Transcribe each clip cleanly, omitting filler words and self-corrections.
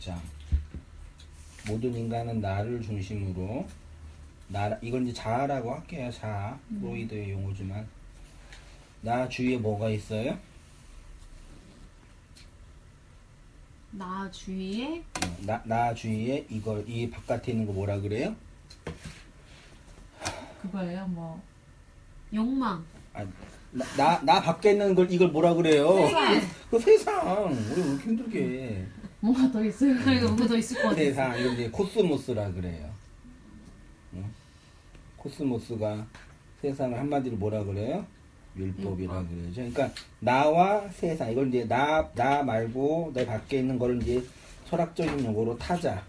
확장. 모든 인간은 나를 중심으로 이걸 이제 자아라고 할게요. 자아. 프로이드의 용어지만 나 주위에 뭐가 있어요? 나 주위에 나 주위에 이 바깥에 있는 거 뭐라 그래요? 그거예요. 뭐 욕망. 나 밖에 있는 걸 이걸 뭐라 그래요? 세상. 그 세상. 우리 왜 이렇게 힘들게. 뭔가 더 있을 그러니까 뭔가 더 있을 것 같아. 세상 이건 이제 코스모스라 그래요. 응? 코스모스가 세상을 한마디로 뭐라 그래요? 율법이라 그러죠. 그러니까 나와 세상 이걸 이제 나 말고 내 밖에 있는 거를 이제 철학적인 용어로 타자.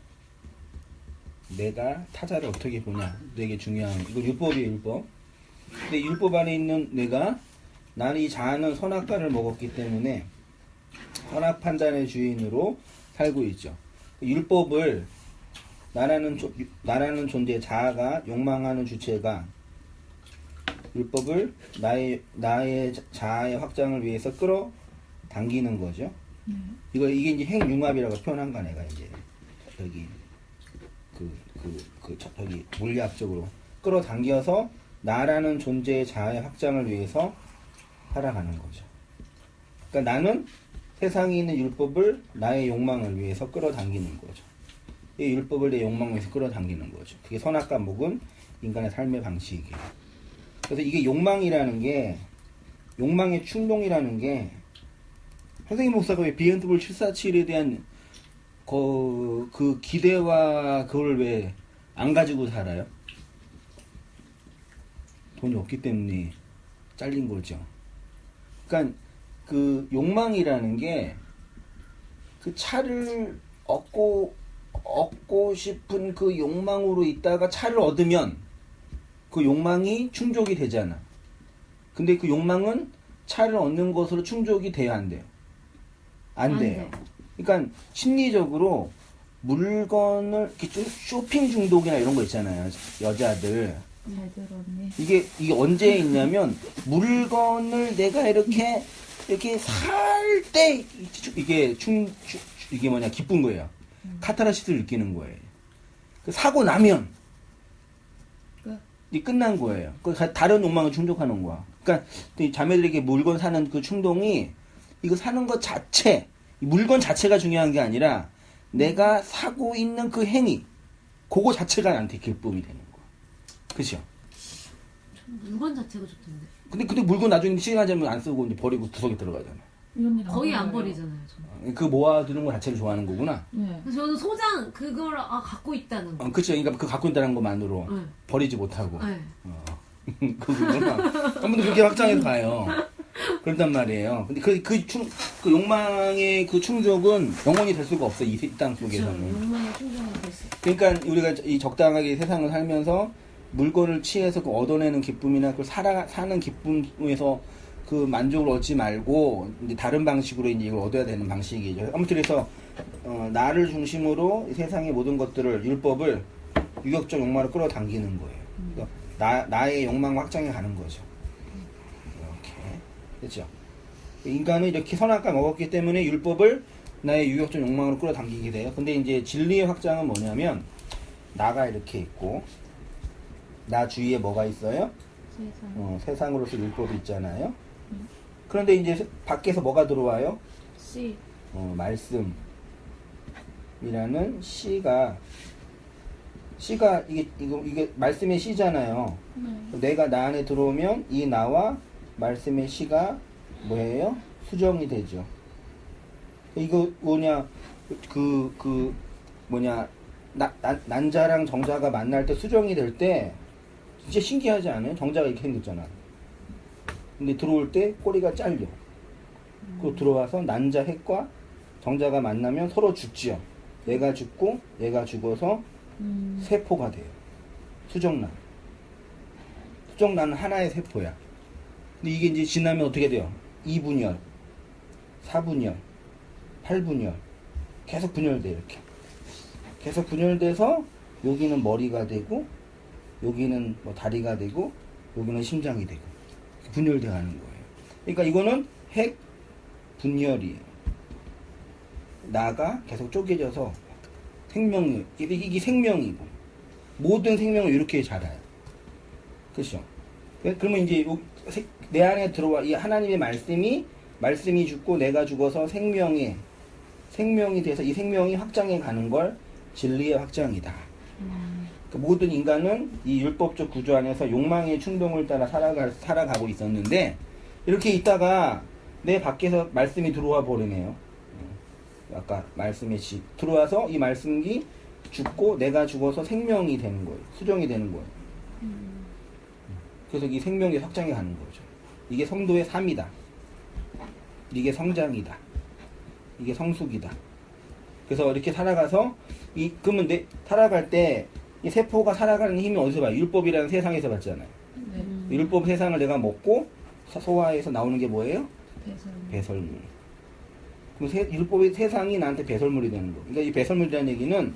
내가 타자를 어떻게 보냐 되게 중요한 이거 율법이에요. 율법. 근데 율법 안에 있는 나는 이 자아는 선악과를 먹었기 때문에 선악 판단의 주인으로 살고 있죠. 율법을 나라는 존재 자아가 욕망하는 주체가 율법을 나의 자아의 확장을 위해서 끌어당기는 거죠. 이게 이제 행융합이라고 표현한 거 내가 이제 여기 저기 물리학적으로 끌어당겨서 나라는 존재의 자아의 확장을 위해서 살아가는 거죠. 그러니까 나는 세상에 있는 율법을 나의 욕망을 위해서 끌어당기는 거죠. 이 율법을 내 욕망을 위해서 끌어당기는 거죠. 그게 선악과 먹은 인간의 삶의 방식이에요. 그래서 이게 욕망의 충동이라는 게 선생님 목사가 왜 BMW 747에 대한 그 기대와 그걸 왜 안 가지고 살아요? 돈이 없기 때문에 잘린 거죠. 그러니까 그 욕망이라는 게 그 차를 얻고 싶은 그 욕망으로 있다가 차를 얻으면 그 욕망이 충족이 되잖아. 근데 그 욕망은 차를 얻는 것으로 충족이 돼야 안 돼요? 안 돼요. 그러니까 심리적으로 물건을 쇼핑 중독이나 이런 거 있잖아요. 여자들. 이게 언제 있냐면 물건을 내가 이렇게 살 때 이게 뭐냐 기쁜 거예요. 카타르시스를 느끼는 거예요. 사고 나면 이 끝난 거예요. 다른 욕망을 충족하는 거야. 그러니까 자매들에게 물건 사는 그 충동이 이거 사는 것 자체, 물건 자체가 중요한 게 아니라 내가 사고 있는 그 행위, 그거 자체가 나한테 기쁨이 되는 거야. 그죠? 물건 자체가 좋던데. 근데 물건 나중에 시간 되면 안 쓰고 이제 버리고 구석에 들어가잖아. 거의 안 버리잖아요. 저는. 그 모아두는 거 자체를 좋아하는 거구나. 네. 저는 소장 그걸 갖고 있다는 거. 그쵸. 그러니까 그 갖고 있다는 것만으로 네. 버리지 못하고. 네. 그거구나. 한 번도 그렇게 확장해서 봐요. 그런단 말이에요. 근데 그 욕망의 그 충족은 영원히 될 수가 없어. 이 땅 속에서는. 욕망의 충족은 될 수. 그러니까 우리가 이 적당하게 세상을 살면서 물건을 취해서 그 얻어내는 기쁨이나 그 사는 기쁨에서 그 만족을 얻지 말고 이제 다른 방식으로 이제 이걸 얻어야 되는 방식이죠. 아무튼 그래서 나를 중심으로 세상의 모든 것들을 율법을 유격적 욕망으로 끌어당기는 거예요. 그러니까 나의 욕망 확장해 가는 거죠. 이렇게 그렇죠. 인간은 이렇게 선악과 먹었기 때문에 율법을 나의 유격적 욕망으로 끌어당기게 돼요. 근데 이제 진리의 확장은 뭐냐면 나가 이렇게 있고 나 주위에 뭐가 있어요? 세상으로서 율법이 있잖아요. 그런데 이제 밖에서 뭐가 들어와요? 씨. 말씀이라는 씨가 이게 말씀의 씨잖아요. 내가 나 안에 들어오면 이 나와 말씀의 씨가 뭐예요? 수정이 되죠. 이거 뭐냐 난자랑 정자가 만날 때 수정이 될 때 진짜 신기하지 않아요? 정자가 이렇게 생겼잖아. 근데 들어올 때 꼬리가 잘려. 그 들어와서 난자 핵과 정자가 만나면 서로 죽지요. 내가 죽고 얘가 죽어서 세포가 돼요. 수정란. 수정란은 하나의 세포야. 근데 이게 이제 지나면 어떻게 돼요? 2분열, 4분열, 8분열. 계속 분열돼 이렇게. 계속 분열돼서 여기는 머리가 되고 여기는 뭐 다리가 되고 여기는 심장이 되고 분열돼 가는 거예요. 그러니까 이거는 핵 분열이에요. 나가 계속 쪼개져서 이게 생명이고 모든 생명을 이렇게 자라요. 그렇죠? 그러면 이제 내 안에 들어와 이 하나님의 말씀이 죽고 내가 죽어서 생명이 돼서 이 생명이 확장해 가는 걸 진리의 확장이다. 그 모든 인간은 이 율법적 구조 안에서 욕망의 충동을 따라 살아가고 있었는데 이렇게 있다가 내 밖에서 말씀이 들어와 버리네요. 아까 말씀이 들어와서 이 말씀이 죽고 내가 죽어서 생명이 되는 거예요. 수정이 되는 거예요. 그래서 이 생명이 확장해 가는 거죠. 이게 성도의 삶이다. 이게 성장이다. 이게 성숙이다. 그래서 이렇게 살아가서 그러면 살아갈 때 이 세포가 살아가는 힘이 어디서 봐요? 율법이라는 세상에서 받잖아요. 율법 세상을 내가 먹고 소화해서 나오는 게 뭐예요? 배설물. 그럼 율법의 세상이 나한테 배설물이 되는 거. 그러니까 이 배설물이라는 얘기는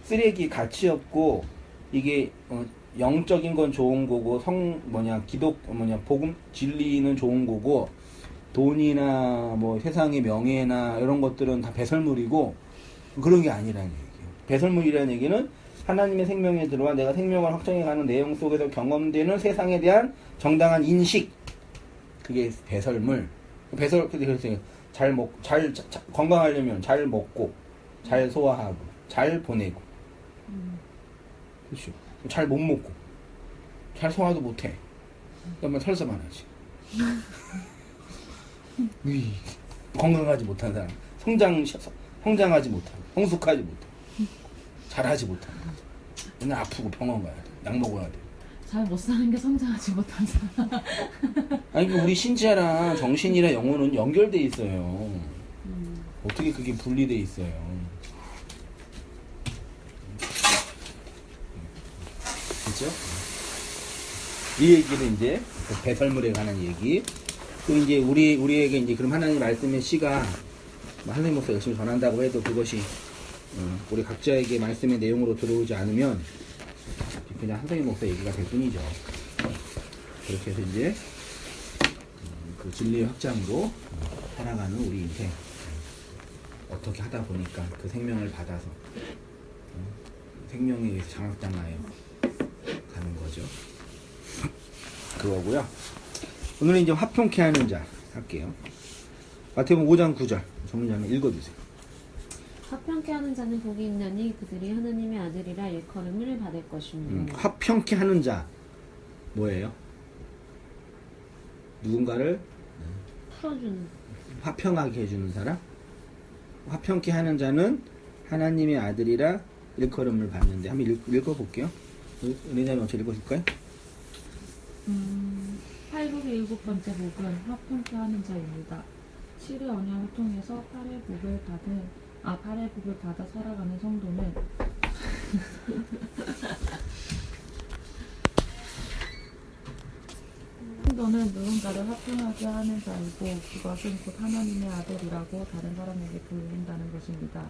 쓰레기, 가치 없고 이게 영적인 건 좋은 거고 복음 진리는 좋은 거고 돈이나 뭐 세상의 명예나 이런 것들은 다 배설물이고 그런 게 아니라는 얘기예요. 배설물이라는 얘기는 하나님의 생명에 들어와 내가 생명을 확장해가는 내용 속에서 경험되는 세상에 대한 정당한 인식, 그게 배설물. 그래서 건강하려면 잘 먹고 잘 소화하고 잘 보내고, 그렇죠. 잘 못 먹고 잘 소화도 못해. 그러면 설사만 하지. 건강하지 못한 사람, 성장하지 못하고 성숙하지 못하고 잘하지 못하는 거죠. 맨날 아프고 병원 가야 돼. 약 먹어야 돼. 잘 못 사는 게 성장하지 못한 사람. 아니 우리 신체랑 정신이랑 영혼은 연결돼 있어요. 어떻게 그게 분리돼 있어요? 그렇죠? 이 얘기는 이제 배설물에 관한 얘기. 또 이제 우리에게 이제 그럼 하나님 말씀의 씨가 하나님 목사 열심히 전한다고 해도 그것이 우리 각자에게 말씀의 내용으로 들어오지 않으면 그냥 한성희 목사 얘기가 될 뿐이죠. 그렇게 해서 이제 그 진리의 확장으로 살아가는 우리 인생 어떻게 하다 보니까 그 생명을 받아서 생명에 의해서 장악당하여 가는 거죠. 그거고요. 오늘은 이제 화평케 하는 자 할게요. 마태복음 5장 9절 정리하면 읽어주세요. 화평케 하는 자는 복이 있나니 그들이 하나님의 아들이라 일컬음을 받을 것입니다. 화평케 하는 자 뭐예요? 누군가를 풀어주는, 화평하게 해주는 사람? 화평케 하는 자는 하나님의 아들이라 일컬음을 받는데 한번 읽어볼게요. 은혜자님 어떻게 읽어줄까요? 팔복의 7번째 복은 화평케 하는 자입니다. 7의 언약을 통해서 8의 복을 받아 살아가는 성도는 누군가를 화평하게 하는 자이고 그것은 곧 하나님의 아들이라고 다른 사람에게 불린다는 것입니다.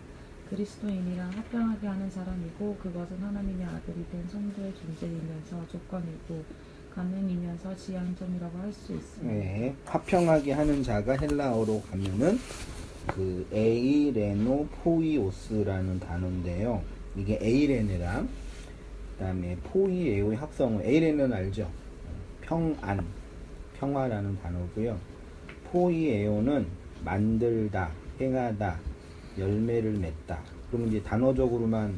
그리스도인이란 화평하게 하는 사람이고 그것은 하나님의 아들이 된 성도의 존재이면서 조건이고 가능이면서 지향점이라고 할 수 있습니다. 네, 화평하게 하는 자가 헬라어로 가면은 그 에이레노 포이오스라는 단어인데요. 이게 에이레네랑 그다음에 포이에오의 합성은 에이레는 알죠? 평화라는 단어고요. 포이에오는 만들다, 행하다, 열매를 맺다. 그러면 이제 단어적으로만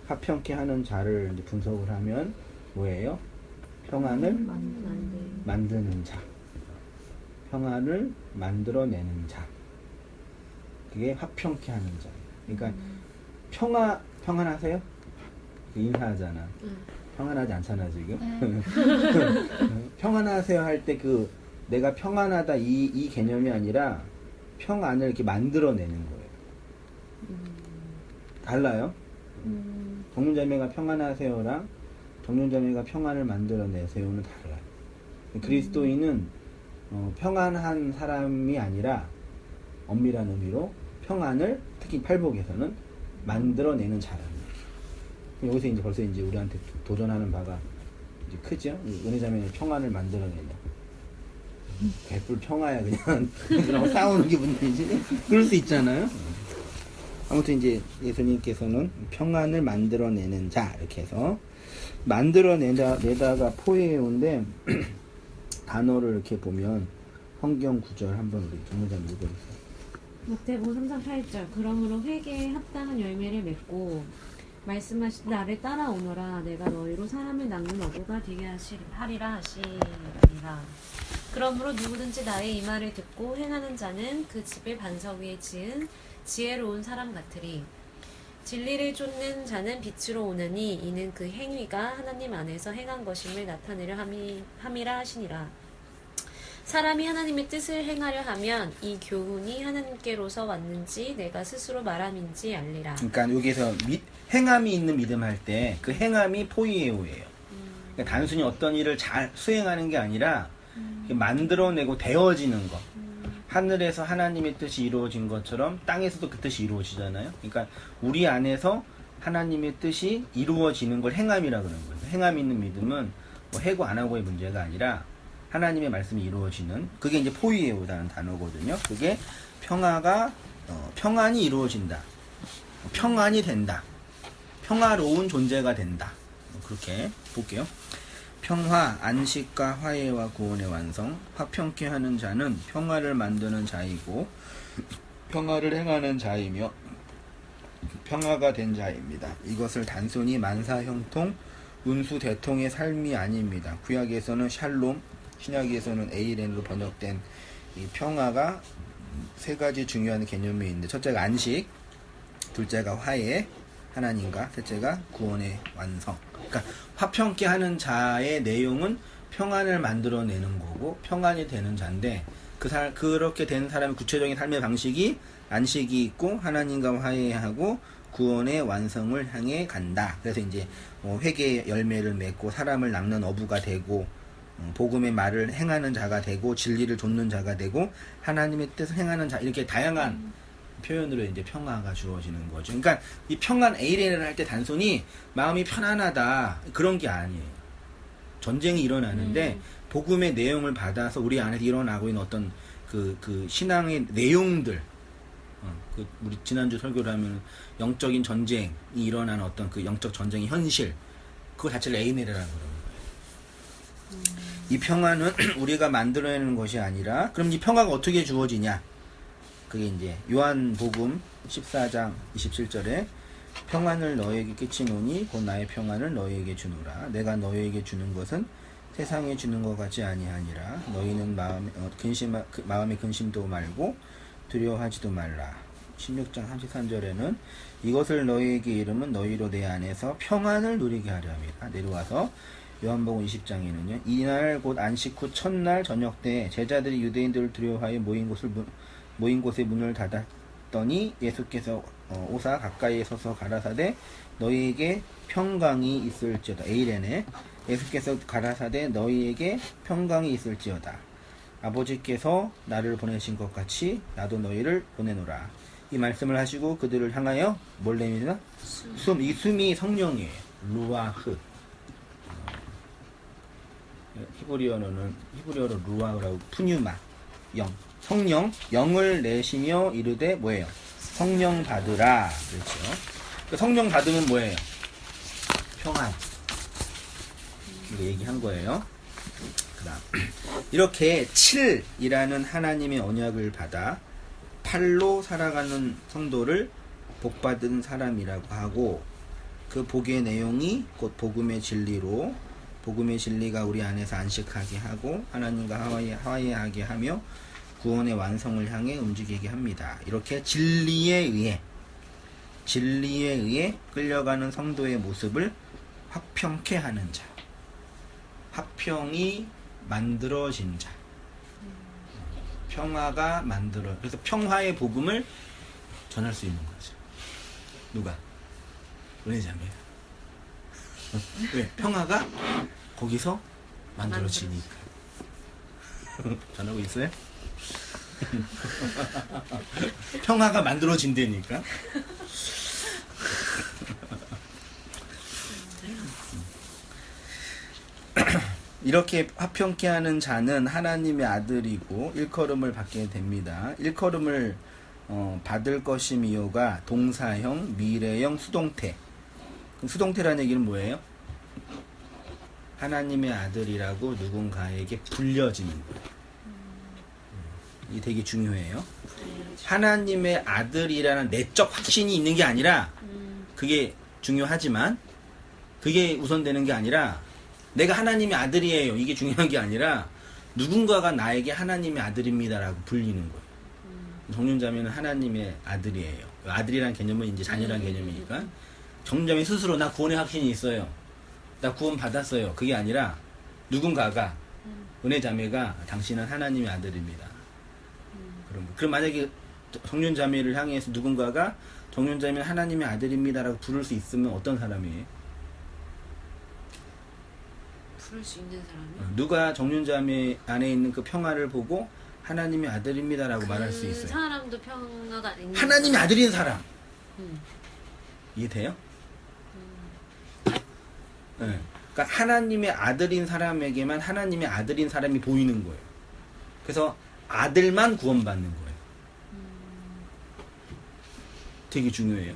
화평케 하는 자를 이제 분석을 하면 뭐예요? 평안을 만드는 자, 평안을 만들어내는 자. 그게 화평케 하는 자. 그러니까 평안하세요? 인사하잖아. 평안하지 않잖아 지금. 평안하세요 할 때 그 내가 평안하다 이 개념이 아니라 평안을 이렇게 만들어내는 거예요. 달라요. 정윤자매가 평안하세요랑 정윤자매가 평안을 만들어내세요는 달라요. 그리스도인은 평안한 사람이 아니라 엄밀한 의미로 평안을 특히 팔복에서는 만들어내는 자랍니다. 여기서 이제 벌써 이제 우리한테 도전하는 바가 이제 크죠? 은혜자매는 평안을 만들어내냐. 개뿔 평화야 그냥. 그냥 싸우는 기분이지. 그럴 수 있잖아요. 아무튼 이제 예수님께서는 평안을 만들어내는 자 이렇게 해서 만들어내다가 포에오인데 단어를 이렇게 보면 성경 구절 한번 우리 정문장 읽어주세요. 마태복음 3장 8절 그러므로 회개에 합당한 열매를 맺고 말씀하신 나를 따라오너라 내가 너희로 사람을 낚는 어부가 되게 하리라 하시니라. 그러므로 누구든지 나의 이 말을 듣고 행하는 자는 그 집을 반석 위에 지은 지혜로운 사람 같으리. 진리를 쫓는 자는 빛으로 오느니 이는 그 행위가 하나님 안에서 행한 것임을 나타내려 함이라 하시니라. 사람이 하나님의 뜻을 행하려 하면 이 교훈이 하나님께로서 왔는지 내가 스스로 말함인지 알리라. 그러니까 여기서 행함이 있는 믿음 할 때 그 행함이 포이에오예요. 그러니까 단순히 어떤 일을 잘 수행하는 게 아니라 만들어내고 되어지는 것. 하늘에서 하나님의 뜻이 이루어진 것처럼 땅에서도 그 뜻이 이루어지잖아요. 그러니까 우리 안에서 하나님의 뜻이 이루어지는 걸 행함이라 그러는 거예요. 행함 있는 믿음은 뭐 해고 안 하고의 문제가 아니라 하나님의 말씀이 이루어지는 그게 이제 포이에오라는 단어거든요. 그게 평안이 이루어진다. 평안이 된다. 평화로운 존재가 된다. 그렇게 볼게요. 평화, 안식과 화해와 구원의 완성, 화평케 하는 자는 평화를 만드는 자이고 평화를 행하는 자이며 평화가 된 자입니다. 이것을 단순히 만사형통, 운수대통의 삶이 아닙니다. 구약에서는 샬롬, 신약에서는 에이렌으로 번역된 이 평화가 세 가지 중요한 개념이 있는데 첫째가 안식, 둘째가 화해, 하나님과 셋째가 구원의 완성. 그러니까 화평케 하는 자의 내용은 평안을 만들어내는 거고 평안이 되는 자인데 그렇게 된 사람의 구체적인 삶의 방식이 안식이 있고 하나님과 화해하고 구원의 완성을 향해 간다. 그래서 이제 회개의 열매를 맺고 사람을 낚는 어부가 되고 복음의 말을 행하는 자가 되고 진리를 좇는 자가 되고 하나님의 뜻을 행하는 자 이렇게 다양한 표현으로 이제 평화가 주어지는 거죠. 그러니까 이 평안 에이렌을 할 때 단순히 마음이 편안하다 그런 게 아니에요. 전쟁이 일어나는데 복음의 내용을 받아서 우리 안에서 일어나고 있는 어떤 그 신앙의 내용들, 우리 지난주 설교를 하면 영적인 전쟁이 일어나는 어떤 그 영적 전쟁의 현실, 그거 자체를 에이렌이라고 그러는 거예요. 이 평화는 우리가 만들어내는 것이 아니라 그럼 이 평화가 어떻게 주어지냐? 그게 이제 요한복음 14장 27절에 평안을 너에게 끼치노니 곧 나의 평안을 너에게 주노라. 내가 너에게 주는 것은 세상에 주는 것 같지 아니하니라. 너희는 마음에 근심도 말고 두려워하지도 말라. 16장 33절에는 이것을 너희에게 이름은 너희로 내 안에서 평안을 누리게 하려 함이라. 내려와서 요한복음 20장에는요. 이날 곧 안식 후 첫날 저녁 때 제자들이 유대인들을 두려워하여 모인 곳에 문을 닫았더니 예수께서 오사 가까이에 서서 가라사대 너희에게 평강이 있을지어다. 에이렌에 예수께서 가라사대 너희에게 평강이 있을지어다. 아버지께서 나를 보내신 것 같이 나도 너희를 보내노라. 이 말씀을 하시고 그들을 향하여 뭘 내밀나? 이 숨이 성령이에요. 루아흐. 히브리어로 루아흐라고 푸뉴마 영. 성령, 영을 내시며 이르되 뭐예요? 성령 받으라. 그렇죠. 성령 받으면 뭐예요? 평안. 이거 얘기한 거예요. 그 다음. 이렇게 7이라는 하나님의 언약을 받아 8로 살아가는 성도를 복받은 사람이라고 하고 그 복의 내용이 곧 복음의 진리로 복음의 진리가 우리 안에서 안식하게 하고 하나님과 화해하게 하며 구원의 완성을 향해 움직이게 합니다. 이렇게 진리에 의해 끌려가는 성도의 모습을 화평케 하는 자, 화평이 만들어진 자, 평화가 그래서 평화의 복음을 전할 수 있는 거죠. 누가? 은혜자매가. 왜? 평화가 거기서 만들어지니까. 전하고 있어요? 평화가 만들어진다니까. 이렇게 화평케 하는 자는 하나님의 아들이고 일컬음을 받게 됩니다. 일컬음을 받을 것임이요가 동사형, 미래형, 수동태. 그럼 수동태라는 얘기는 뭐예요? 하나님의 아들이라고 누군가에게 불려지는 거예요. 이게 되게 중요해요. 하나님의 아들이라는 내적 확신이 있는 게 아니라, 그게 중요하지만 그게 우선되는 게 아니라 내가 하나님의 아들이에요, 이게 중요한 게 아니라 누군가가 나에게 하나님의 아들입니다라고 불리는 거예요. 정륜자매는 하나님의 아들이에요. 아들이라는 개념은 이제 자녀라는 개념이니까 정륜자매 스스로 나 구원의 확신이 있어요, 나 구원 받았어요, 그게 아니라 누군가가 은혜자매가 당신은 하나님의 아들입니다. 그럼 만약에 정륜자매를 향해서 누군가가 정륜자매는 하나님의 아들입니다라고 부를 수 있으면 어떤 사람이에요? 부를 수 있는 사람이? 누가 정륜자매 안에 있는 그 평화를 보고 하나님의 아들입니다라고 말할 수 있어요? 그 사람도 평화가 있는 하나님의 아들인 사람. 이해돼요? 네. 그러니까 하나님의 아들인 사람에게만 하나님의 아들인 사람이 보이는 거예요. 그래서 아들만 구원받는 거예요. 되게 중요해요.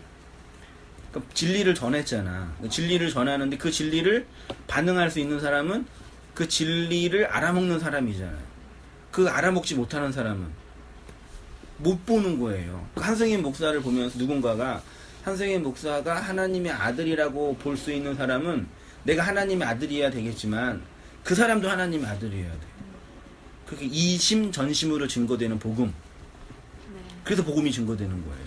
그러니까 진리를 전했잖아. 진리를 전하는데 그 진리를 반응할 수 있는 사람은 그 진리를 알아먹는 사람이잖아요. 그 알아먹지 못하는 사람은 못 보는 거예요. 그 한승인 목사를 보면서 누군가가 한승인 목사가 하나님의 아들이라고 볼 수 있는 사람은 내가 하나님의 아들이어야 되겠지만 그 사람도 하나님의 아들이어야 돼. 그렇게 이심 전심으로 증거되는 복음. 그래서 복음이 증거되는 거예요.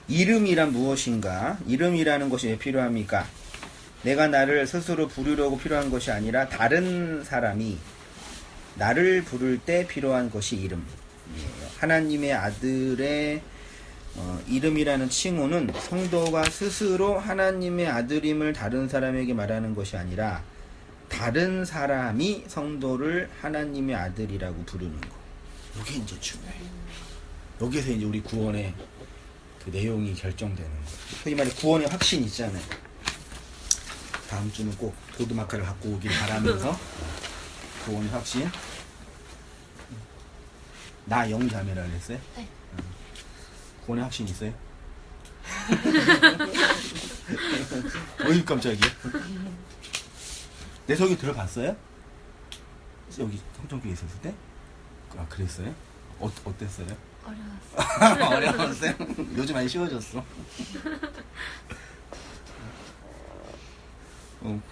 이름이란 무엇인가? 이름이라는 것이 왜 필요합니까? 내가 나를 스스로 부르려고 필요한 것이 아니라 다른 사람이 나를 부를 때 필요한 것이 이름이에요. 하나님의 아들의 이름이라는 칭호는 성도가 스스로 하나님의 아들임을 다른 사람에게 말하는 것이 아니라 다른 사람이 성도를 하나님의 아들이라고 부르는 거. 이게 이제 중요해요. 여기서 이제 우리 구원의 그 내용이 결정되는 거예요. 소위 말해 구원의 확신이 있잖아요. 다음 주는 꼭 보드마카를 갖고 오길 바라면서 구원의 확신. 나 영자매라 그랬어요? 네. 구원의 확신 있어요? 어이 깜짝이야. 내 소개 들어봤어요? 여기 성전교회 있었을 때? 아 그랬어요? 어땠어요? 어려웠어. 어려웠어요? 요즘 많이 쉬워졌어.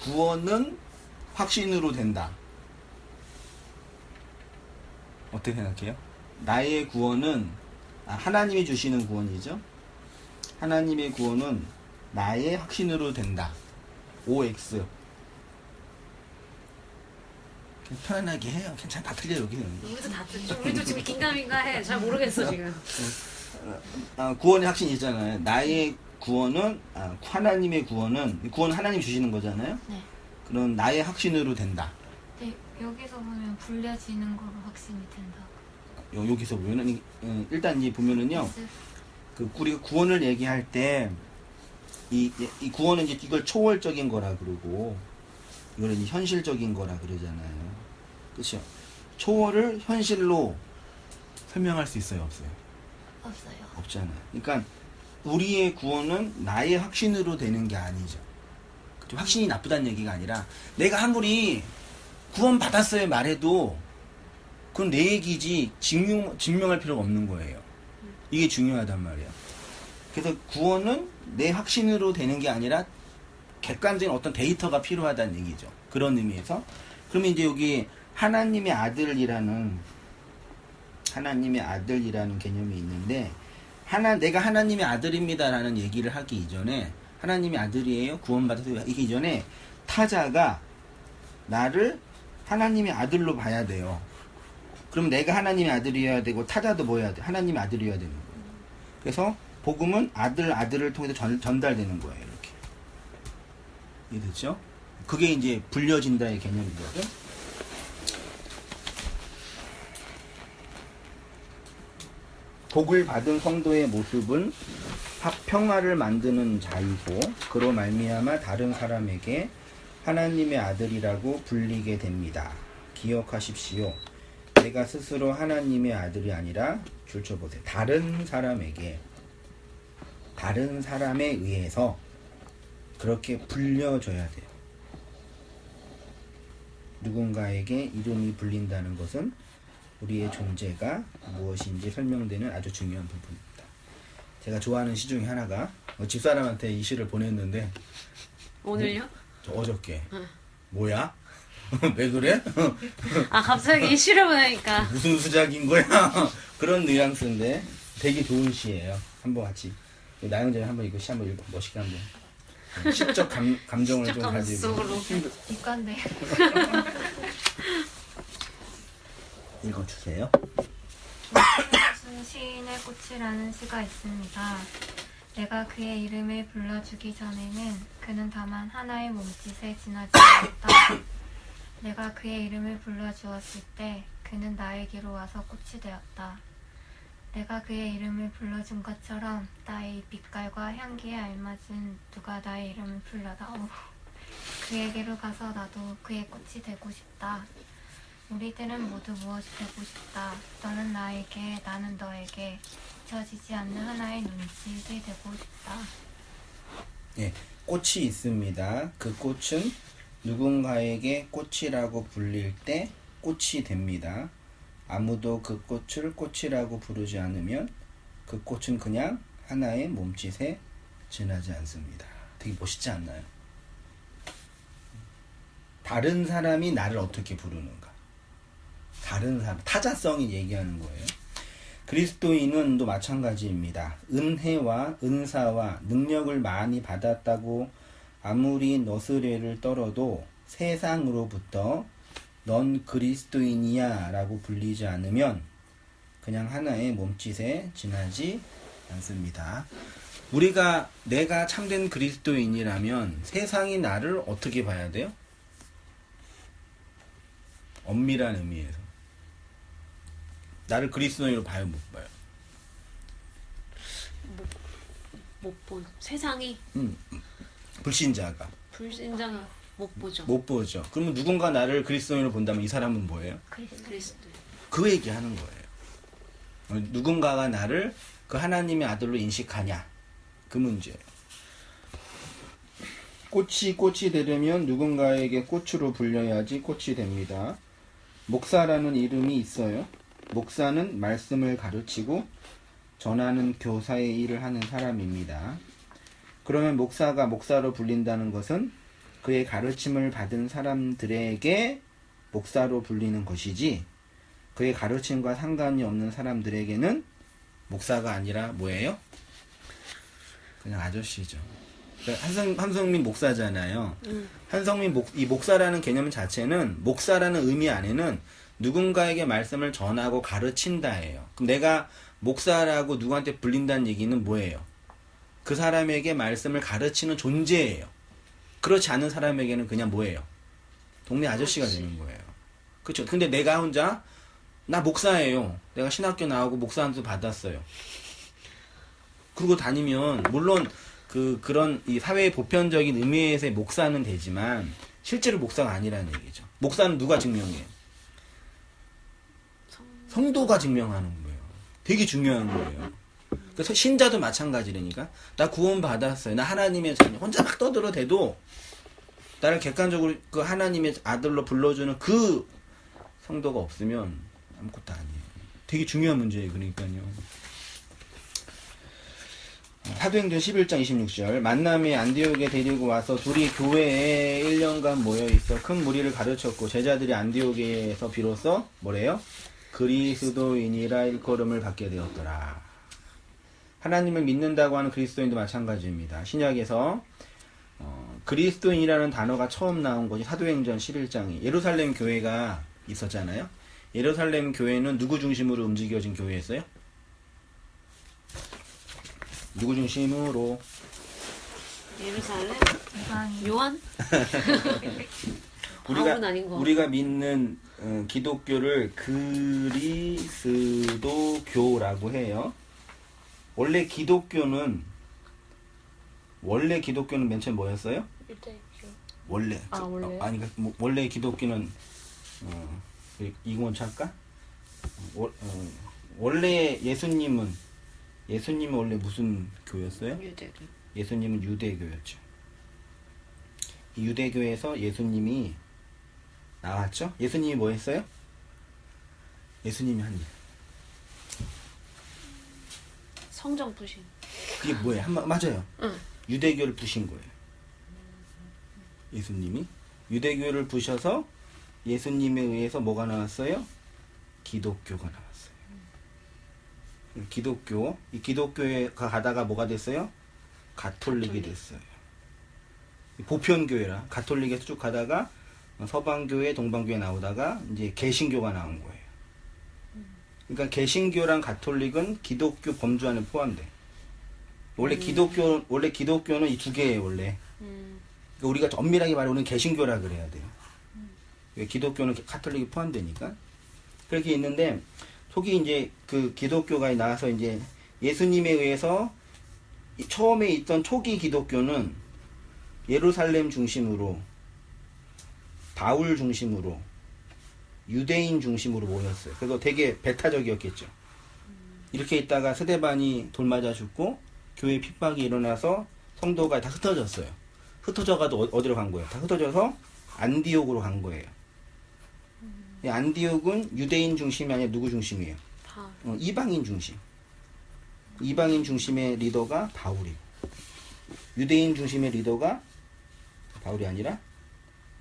구원은 확신으로 된다. 어떻게 생각해요? 나의 구원은 하나님이 주시는 구원이죠. 하나님의 구원은 나의 확신으로 된다. OX. 편안하게 해요. 괜찮아. 다 틀려 여기는. 우리도 다 듣죠. 우리도 지금 긴가민가 해. 잘 모르겠어 지금. 구원의 확신이 있잖아요. 나의 구원은 하나님의 구원은 구원 하나님 주시는 거잖아요. 네. 그런 나의 확신으로 된다. 네, 여기서 보면 불려지는 거로 확신이 된다. 여기서 보면은 일단 이 보면은요. 그 우리가 구원을 얘기할 때 이 구원은 이제 이걸 초월적인 거라 그러고 이거는 이제 현실적인 거라 그러잖아요. 그렇죠? 초월을 현실로 설명할 수 있어요, 없어요? 없어요. 없잖아요. 그러니까 우리의 구원은 나의 확신으로 되는 게 아니죠. 확신이 나쁘다는 얘기가 아니라 내가 아무리 구원 받았어요 말해도 그건 내 얘기지 증명할 필요가 없는 거예요. 이게 중요하단 말이야. 그래서 구원은 내 확신으로 되는 게 아니라 객관적인 어떤 데이터가 필요하다는 얘기죠. 그런 의미에서 그러면 이제 여기 하나님의 아들이라는 개념이 있는데 내가 하나님의 아들입니다라는 얘기를 하기 이전에 하나님의 아들이에요 구원받아서 이기 이전에 타자가 나를 하나님의 아들로 봐야 돼요. 그럼 내가 하나님의 아들이어야 되고 타자도 뭐여야 돼? 하나님의 아들이어야 되는 거예요. 그래서 복음은 아들을 통해서 전달되는 거예요. 이렇게 이해됐죠? 그게 이제 불려진다의 개념이거든. 복을 받은 성도의 모습은 평화를 만드는 자이고 그로 말미암아 다른 사람에게 하나님의 아들이라고 불리게 됩니다. 기억하십시오. 내가 스스로 하나님의 아들이 아니라 줄쳐보세요. 다른 사람에 의해서 그렇게 불려져야 돼요. 누군가에게 이름이 불린다는 것은 우리의 존재가 무엇인지 설명되는 아주 중요한 부분입니다. 제가 좋아하는 시 중에 하나가 집사람한테 이 시를 보냈는데 오늘요? 저 어저께 뭐야? 왜 그래? 아 갑자기 시를 보내니까 무슨 수작인 거야? 그런 뉘앙스인데 되게 좋은 시예요. 한번 같이 나영전에 한번 이거 시 한번 읽어 멋있게 한번 시적 감정을 좀 시적 가지고 감성으로. 이건데. 읽어주세요. 무슨 시인의 꽃이라는 시가 있습니다. 내가 그의 이름을 불러주기 전에는 그는 다만 하나의 몸짓에 지나지 않았다. 내가 그의 이름을 불러주었을 때 그는 나에게로 와서 꽃이 되었다. 내가 그의 이름을 불러준 것처럼 나의 빛깔과 향기에 알맞은 누가 나의 이름을 불러다오. 그에게로 가서 나도 그의 꽃이 되고 싶다. 우리들은 모두 무엇이 되고 싶다. 너는 나에게, 나는 너에게 잊혀지지 않는 하나의 눈짓이 되고 싶다. 예, 꽃이 있습니다. 그 꽃은 누군가에게 꽃이라고 불릴 때 꽃이 됩니다. 아무도 그 꽃을 꽃이라고 부르지 않으면 그 꽃은 그냥 하나의 몸짓에 지나지 않습니다. 되게 멋있지 않나요? 다른 사람이 나를 어떻게 부르는가? 다른 사람, 타자성이 얘기하는 거예요. 그리스도인은 마찬가지입니다. 은혜와 은사와 능력을 많이 받았다고 아무리 너스레를 떨어도 세상으로부터 넌 그리스도인이야 라고 불리지 않으면 그냥 하나의 몸짓에 지나지 않습니다. 내가 참된 그리스도인이라면 세상이 나를 어떻게 봐야 돼요? 엄밀한 의미에서 나를 그리스도인으로 봐요, 못 봐요? 못 보. 세상이 불신자가 불신자가 못 보죠. 못 보죠. 그러면 누군가 나를 그리스도인으로 본다면 이 사람은 뭐예요? 그리스도. 그 얘기하는 거예요. 누군가가 나를 그 하나님의 아들로 인식하냐, 그 문제예요. 꽃이 되려면 누군가에게 꽃으로 불려야지 꽃이 됩니다. 목사라는 이름이 있어요. 목사는 말씀을 가르치고 전하는 교사의 일을 하는 사람입니다. 그러면 목사가 목사로 불린다는 것은 그의 가르침을 받은 사람들에게 목사로 불리는 것이지, 그의 가르침과 상관이 없는 사람들에게는 목사가 아니라 뭐예요? 그냥 아저씨죠. 한성민 목사잖아요. 한성민 이 목사라는 개념 자체는 목사라는 의미 안에는 누군가에게 말씀을 전하고 가르친다예요. 그럼 내가 목사라고 누구한테 불린다는 얘기는 뭐예요? 그 사람에게 말씀을 가르치는 존재예요. 그렇지 않은 사람에게는 그냥 뭐예요? 동네 아저씨가 되는 거예요. 그렇죠? 근데 내가 혼자 나 목사예요. 내가 신학교 나오고 목사 한수 받았어요. 그러고 다니면 물론 그런 이 사회의 보편적인 의미에서의 목사는 되지만 실제로 목사가 아니라는 얘기죠. 목사는 누가 증명해요? 성도가 증명하는 거예요. 되게 중요한 거예요. 그래서 신자도 마찬가지라니까. 나 구원 받았어요. 나 하나님의 자녀. 혼자 막 떠들어대도 나를 객관적으로 그 하나님의 아들로 불러주는 그 성도가 없으면 아무것도 아니에요. 되게 중요한 문제예요. 그러니까요. 사도행전 11장 26절 만남에 안디옥에 데리고 와서 둘이 교회에 1년간 모여있어 큰 무리를 가르쳤고 제자들이 안디옥에서 비로소 뭐래요? 그리스도인이라 일컬음을 받게 되었더라. 하나님을 믿는다고 하는 그리스도인도 마찬가지입니다. 신약에서 그리스도인이라는 단어가 처음 나온 것이 사도행전 11장이 예루살렘 교회가 있었잖아요. 예루살렘 교회는 누구 중심으로 움직여진 교회였어요? 누구 중심으로? 예루살렘? 요한? 바울은 아닌 거. 우리가 믿는 기독교를 그리스도교라고 해요. 원래 기독교는 맨 처음 뭐였어요? 원래. 원래요? 아니 원래 기독교는 이공원 찾까? 원래 예수님은 원래 무슨 교였어요? 유대교. 예수님은 유대교였죠. 이 유대교에서 예수님이 나왔죠? 예수님이 뭐 했어요? 예수님이 한 일. 성정 부신. 그게 뭐예요? 맞아요. 응. 유대교를 부신 거예요. 예수님이 유대교를 부셔서 예수님에 의해서 뭐가 나왔어요? 기독교가 나왔어요. 이 기독교가 가다가 뭐가 됐어요? 가톨릭이 됐어요. 보편교회라 가톨릭에서 쭉 가다가 서방교회, 동방교회 나오다가 이제 개신교가 나온 거예요. 그러니까 개신교랑 가톨릭은 기독교 범주 안에 포함돼. 원래 기독교는 이 두 개예요, 원래. 그러니까 우리가 엄밀하게 말하면 개신교라 그래야 돼요. 기독교는 가톨릭이 포함되니까. 그렇게 있는데, 속이 이제 그 기독교가 나와서 이제 예수님에 의해서 처음에 있던 초기 기독교는 예루살렘 중심으로, 바울 중심으로, 유대인 중심으로 모였어요. 그래서 되게 배타적이었겠죠. 이렇게 있다가 스데반이 돌 맞아 죽고 교회 핍박이 일어나서 성도가 다 흩어졌어요. 흩어져가도 어디로 간 거예요? 다 흩어져서 안디옥으로 간 거예요. 이 안디옥은 유대인 중심이 아니라 누구 중심이에요? 이방인 중심. 이방인 중심의 리더가 바울이고, 유대인 중심의 리더가 바울이 아니라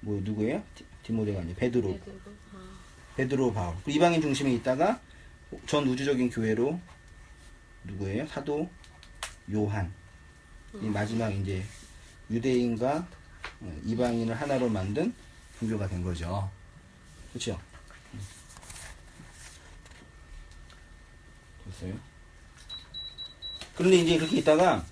뭐 누구예요? 디모데가 아니라 베드로 바울. 이방인 중심에 있다가 전 우주적인 교회로 누구예요? 사도 요한. 이 마지막 이제 유대인과 이방인을 하나로 만든 종교가 된 거죠. 그렇죠? 됐어요? 그런데 이제 그렇게 있다가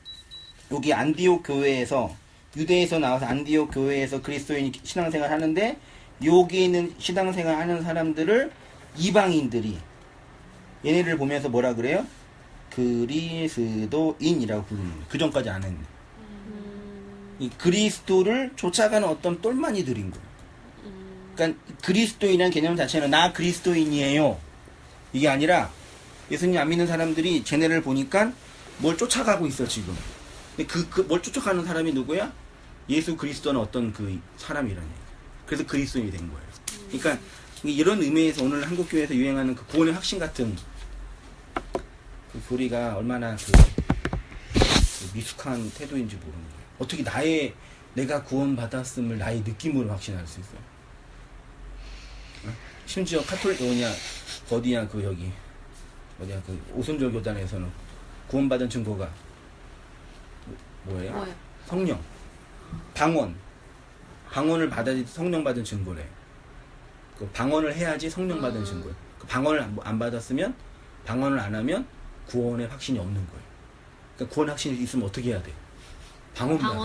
여기 안디옥 교회에서, 유대에서 나와서 안디옥 교회에서 그리스도인이 신앙생활 하는데, 여기 있는 신앙생활 하는 사람들을 이방인들이 얘네를 보면서 뭐라 그래요? 그리스도인이라고 부르는 거예요. 그 전까지 안 했네. 이 그리스도를 쫓아가는 어떤 똘마니들인 거예요. 그러니까 그리스도인이라는 개념 자체는 나 그리스도인이에요, 이게 아니라 예수님 안 믿는 사람들이 쟤네를 보니까 뭘 쫓아가고 있어 지금. 근데 뭘 쫓아가는 사람이 누구야? 예수 그리스도는 어떤 그 사람이라는 얘기. 그래서 그리스도인이 된 거예요. 그러니까 이런 의미에서 오늘 한국교회에서 유행하는 그 구원의 확신 같은 그 교리가 얼마나 그 미숙한 태도인지 모르는 거예요. 어떻게 내가 구원받았음을 나의 느낌으로 확신할 수 있어요? 심지어 카톨릭 어디야 그 오순절 교단에서는 구원받은 증거가 뭐예요? 성령, 방언을 받아야지 성령 받은 증거래. 그 방언을 해야지 성령 받은 증거예요. 그 방언을 안 받았으면, 방언을 안 하면 구원의 확신이 없는 거예요. 그러니까 구원 확신이 있으면 어떻게 해야 돼? 방언 받아.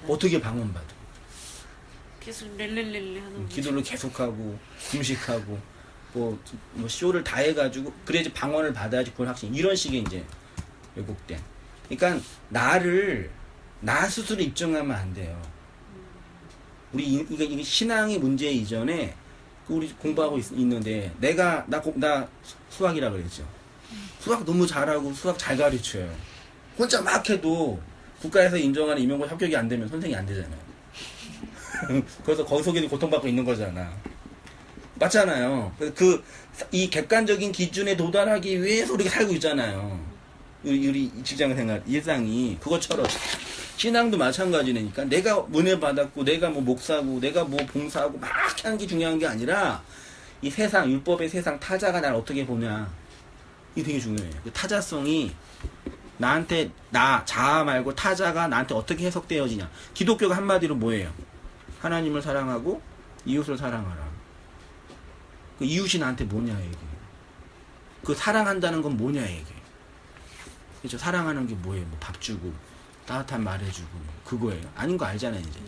어떻게 방언 받아? 계속 렐렐렐레 하는 거지. 기도를 계속하고 금식하고 뭐 쇼를 다 해가지고 그래야지 방언을 받아야지 구원 확신. 이런 식의 이제 왜곡된. 그러니까 나 스스로 입증하면 안 돼요. 우리 이게 신앙의 문제 이전에 우리 공부하고 있는데 나 수학이라 그랬죠. 수학 너무 잘하고 수학 잘 가르쳐요. 혼자 막 해도 국가에서 인정하는 임용고 합격이 안 되면 선생이 안 되잖아요. 그래서 거기서 고통받고 있는 거잖아. 맞잖아요. 이 객관적인 기준에 도달하기 위해서 우리가 살고 있잖아요. 우리 직장생활, 일상이. 그것처럼 신앙도 마찬가지니까 내가 은혜 받았고 내가 뭐 목사고 내가 뭐 봉사하고 막 하는 게 중요한 게 아니라 이 세상, 율법의 세상, 타자가 날 어떻게 보냐, 이게 되게 중요해요. 그 타자성이 나한테, 자아 말고 타자가 나한테 어떻게 해석되어지냐. 기독교가 한마디로 뭐예요? 하나님을 사랑하고 이웃을 사랑하라. 그 이웃이 나한테 뭐냐 얘기. 그 사랑한다는 건 뭐냐 얘기. 그렇죠? 사랑하는 게 뭐예요? 뭐 밥 주고 따뜻한 말 해주고 그거예요. 아닌 거 알잖아요 이제.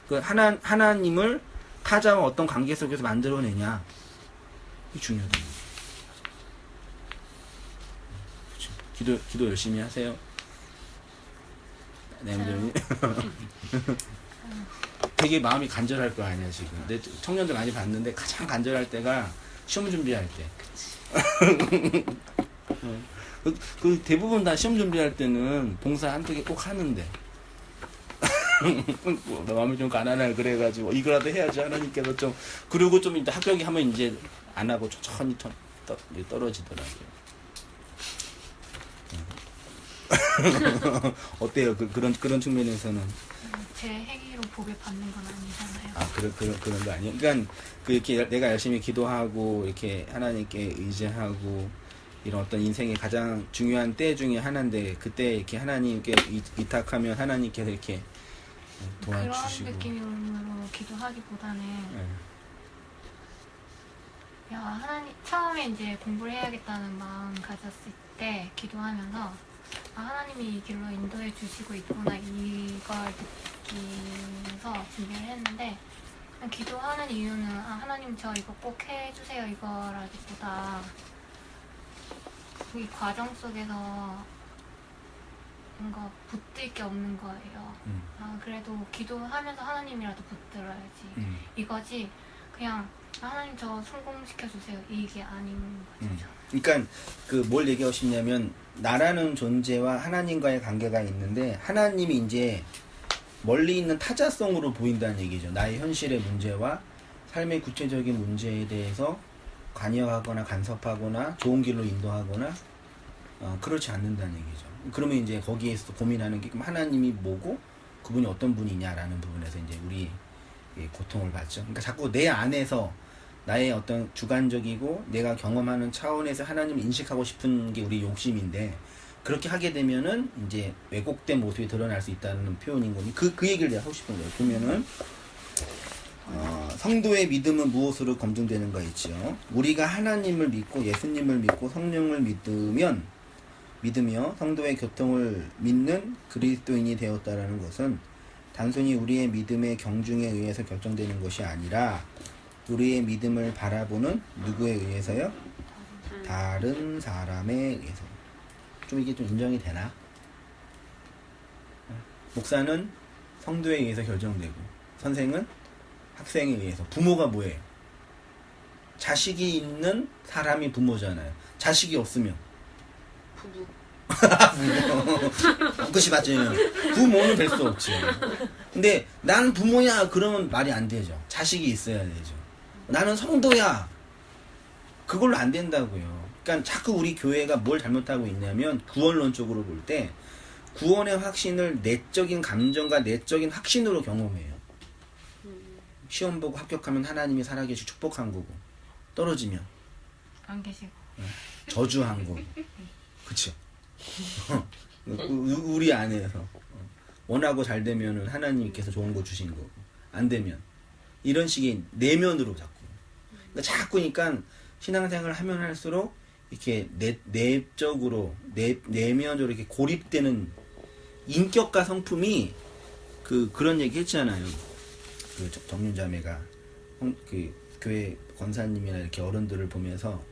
그 하나님을 타자와 어떤 관계 속에서 만들어내냐, 이게 중요하다. 그렇죠? 기도 열심히 하세요. 네, 되게 마음이 간절할 거 아니야 지금. 내 청년들 많이 봤는데 가장 간절할 때가 시험 준비할 때. 그 대부분 다 시험 준비할 때는 봉사 한두 개 꼭 하는데 나 마음이 좀 가난할 그래가지고 이거라도 해야지 하나님께서 좀 그리고 좀 이제 합격이 하면 이제 안 하고 천천히 떨어지더라고요. 어때요? 그런 측면에서는 제 행위로 복을 받는 건 아니잖아요. 그런 거 아니에요? 그러니까 이렇게 내가 열심히 기도하고 이렇게 하나님께 의지하고 이런 어떤 인생의 가장 중요한 때 중에 하나인데 그때 이렇게 하나님께 위탁하면 하나님께서 이렇게 도와주시고 그런 느낌으로 기도하기보다는 네. 야 하나님 처음에 이제 공부를 해야겠다는 마음 가졌을 때 기도하면서 하나님이 이 길로 인도해 주시고 있구나 이걸 느끼면서 준비를 했는데 그냥 기도하는 이유는 하나님 저 이거 꼭 해주세요 이거라기보다 이 과정 속에서 뭔가 붙들 게 없는 거예요. 그래도 기도하면서 하나님이라도 붙들어야지 이거지 그냥 하나님 저 성공시켜주세요 이게 아닌 거죠. 그러니까 뭘 얘기하고 싶냐면 나라는 존재와 하나님과의 관계가 있는데 하나님이 이제 멀리 있는 타자성으로 보인다는 얘기죠. 나의 현실의 문제와 삶의 구체적인 문제에 대해서 관여하거나 간섭하거나 좋은 길로 인도하거나 그렇지 않는다는 얘기죠. 그러면 이제 거기에서 고민하는 게 그럼 하나님이 뭐고 그분이 어떤 분이냐라는 부분에서 이제 우리 고통을 받죠. 그러니까 자꾸 내 안에서 나의 어떤 주관적이고 내가 경험하는 차원에서 하나님을 인식하고 싶은 게 우리 욕심인데 그렇게 하게 되면은 이제 왜곡된 모습이 드러날 수 있다는 표현인 거니 그 얘기를 내가 하고 싶은 거예요. 그러면은 성도의 믿음은 무엇으로 검증되는가 있죠. 우리가 하나님을 믿고 예수님을 믿고 성령을 믿으며 성도의 교통을 믿는 그리스도인이 되었다라는 것은 단순히 우리의 믿음의 경중에 의해서 결정되는 것이 아니라 우리의 믿음을 바라보는 누구에 의해서요? 다른 사람에 의해서. 좀 이게 좀 인정이 되나? 목사는 성도에 의해서 결정되고 선생은 학생에 의해서. 부모가 뭐예요? 자식이 있는 사람이 부모잖아요. 자식이 없으면 부부. 그것이 맞죠. 부모는 될 수 없지. 근데 나는 부모야 그러면 말이 안 되죠. 자식이 있어야 되죠. 나는 성도야 그걸로 안 된다고요. 그러니까 자꾸 우리 교회가 뭘 잘못하고 있냐면 구원론적으로 볼 때 구원의 확신을 내적인 감정과 내적인 확신으로 경험해요. 시험 보고 합격하면 하나님이 살아계시고 축복한 거고 떨어지면 안 계시고 저주한 거고 그쵸? 우리 안에서 원하고 잘 되면은 하나님께서 좋은 거 주신 거고 안 되면 이런 식의 내면으로 자꾸 그러니까 자꾸니까 신앙생활을 하면 할수록 이렇게 내적으로 내면적으로 이렇게 고립되는 인격과 성품이 그런 얘기 했잖아요. 그 정윤자매가 그 교회 권사님이나 이렇게 어른들을 보면서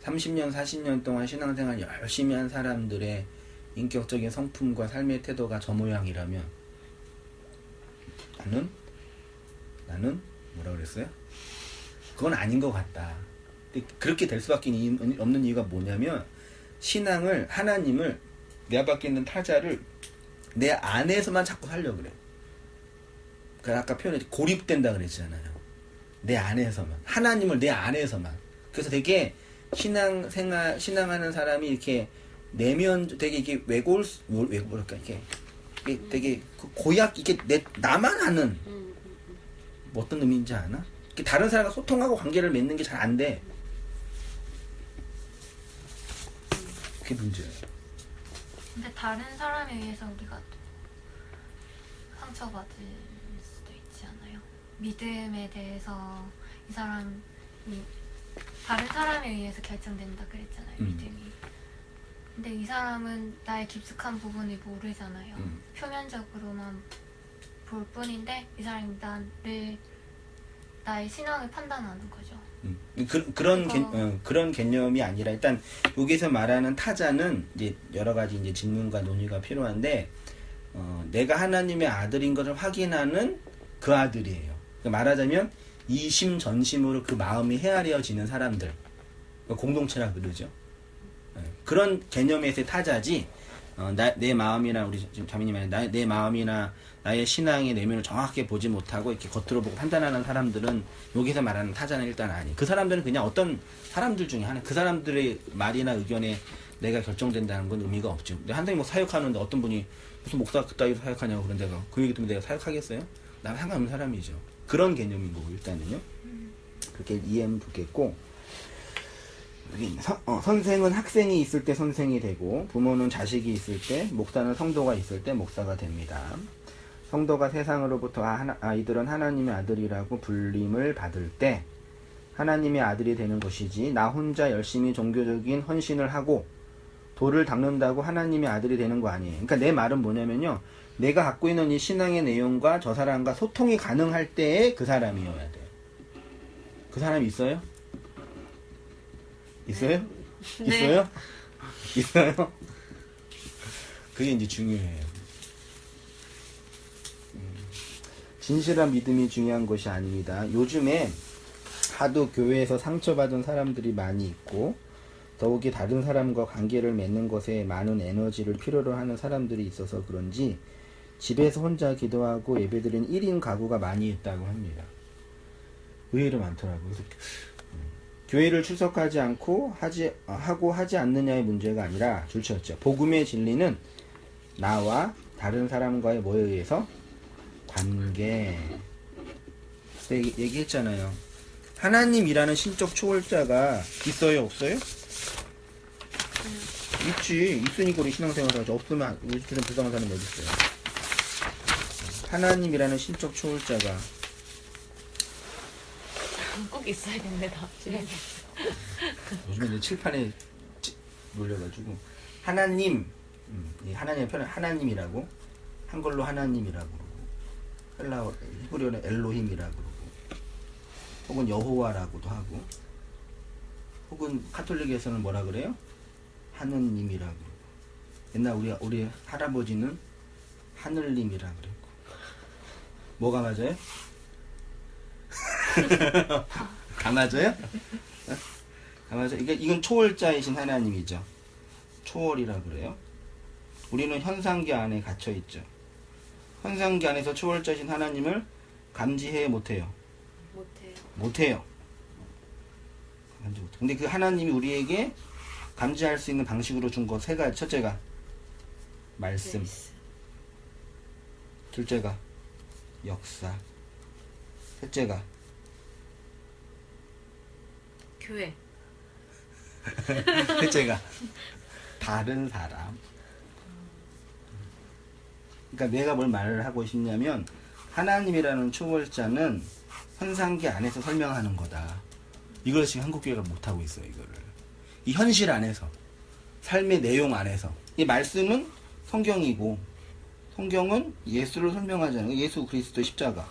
30년 40년 동안 신앙생활 열심히 한 사람들의 인격적인 성품과 삶의 태도가 저 모양이라면 나는 뭐라 그랬어요? 그건 아닌 것 같다. 근데 그렇게 될 수밖에 없는 이유가 뭐냐면 신앙을 하나님을 내 앞에 있는 타자를 내 안에서만 자꾸 살려 그래. 그러니까 아까 표현에 고립된다 그랬잖아요. 내 안에서만 하나님을 내 안에서만. 그래서 되게 신앙하는 사람이 이렇게 내면 되게 이게 뭐랄까 이렇게 되게 고약 이게 나만 아는 뭐 어떤 의미인지 아나? 다른 사람과 소통하고 관계를 맺는 게 잘 안 돼. 그게 문제예요. 근데 다른 사람에 의해서 우리가 또 상처받을 수도 있지 않아요? 믿음에 대해서 이 사람이 다른 사람에 의해서 결정된다 그랬잖아요. 믿음이. 근데 이 사람은 나의 깊숙한 부분을 모르잖아요. 표면적으로만 볼 뿐인데 이 사람이 나의 신앙을 판단하는 거죠. 그런 개념이 아니라 일단 여기서 말하는 타자는 이제 여러 가지 이제 질문과 논의가 필요한데 내가 하나님의 아들인 것을 확인하는 그 아들이에요. 그러니까 말하자면 이심전심으로 그 마음이 헤아려지는 사람들. 공동체라 그러죠. 그런 개념에서의 타자지 내 마음이나 우리 지금 자매님 말에 내 마음이나 나의 신앙의 내면을 정확하게 보지 못하고 이렇게 겉으로 보고 판단하는 사람들은 여기서 말하는 타자는 일단 아니. 그 사람들은 그냥 어떤 사람들 중에 하나. 그 사람들의 말이나 의견에 내가 결정된다는 건 의미가 없죠. 근데 한동이 뭐 사역하는데 어떤 분이 무슨 목사 그따위로 사역하냐고 그런 데가 그 얘기 때문에 내가 사역하겠어요? 나랑 상관없는 사람이죠. 그런 개념인 거고 일단은요. 그렇게 이해하면 좋겠고 선생은 학생이 있을 때 선생이 되고 부모는 자식이 있을 때 목사는 성도가 있을 때 목사가 됩니다. 성도가 세상으로부터 아이들은 하나님의 아들이라고 불림을 받을 때 하나님의 아들이 되는 것이지 나 혼자 열심히 종교적인 헌신을 하고 돌을 닦는다고 하나님의 아들이 되는 거 아니에요. 그러니까 내 말은 뭐냐면요. 내가 갖고 있는 이 신앙의 내용과 저 사람과 소통이 가능할 때에 그 사람이어야 돼요. 그 사람이 있어요? 있어요? 네. 있어요? 있어요? 그게 이제 중요해요. 진실한 믿음이 중요한 것이 아닙니다. 요즘에 하도 교회에서 상처받은 사람들이 많이 있고 더욱이 다른 사람과 관계를 맺는 것에 많은 에너지를 필요로 하는 사람들이 있어서 그런지 집에서 혼자 기도하고 예배드리는 1인 가구가 많이 있다고 합니다. 의외로 많더라고요. 그래서 교회를 출석하지 않고 하지 않느냐의 문제가 아니라 줄쳤죠. 복음의 진리는 나와 다른 사람과의 뭐에 의해서? 관계. 얘기했잖아요. 하나님이라는 신적 초월자가 있어요? 없어요? 있지. 있으니까 우리 신앙생활을 하죠. 없으면 우리 주변 불쌍한 사람이 어디 있어요? 하나님이라는 신적 초월자가 꼭 있어야 된다. 요즘에 이제 칠판에 놀려가지고 하나님, 하나님의 표현 하나님이라고 한글로 하나님이라고 그러고 히브리어는 엘로힘이라고 그러고 혹은 여호와라고도 하고 혹은 카톨릭에서는 뭐라 그래요? 하느님이라고 그러고 옛날 우리 할아버지는 하늘님이라고 그랬고 뭐가 맞아요? 다 맞아요? 다 맞아요? 이건 초월자이신 하나님이죠. 초월이라 그래요. 우리는 현상계 안에 갇혀 있죠. 현상계 안에서 초월자이신 하나님을 감지해 못해요. 못해요. 감지 못해. 근데 그 하나님이 우리에게 감지할 수 있는 방식으로 준 거 세 가지. 첫째가 말씀. 둘째가 역사. 셋째가 교회. 셋째가 다른 사람. 그러니까 내가 뭘 말을 하고 싶냐면 하나님이라는 초월자는 현상계 안에서 설명하는 거다. 이걸 지금 한국교회가 못하고 있어요. 이거를 이 현실 안에서 삶의 내용 안에서 이 말씀은 성경이고 성경은 예수를 설명하잖아요. 예수 그리스도의 십자가.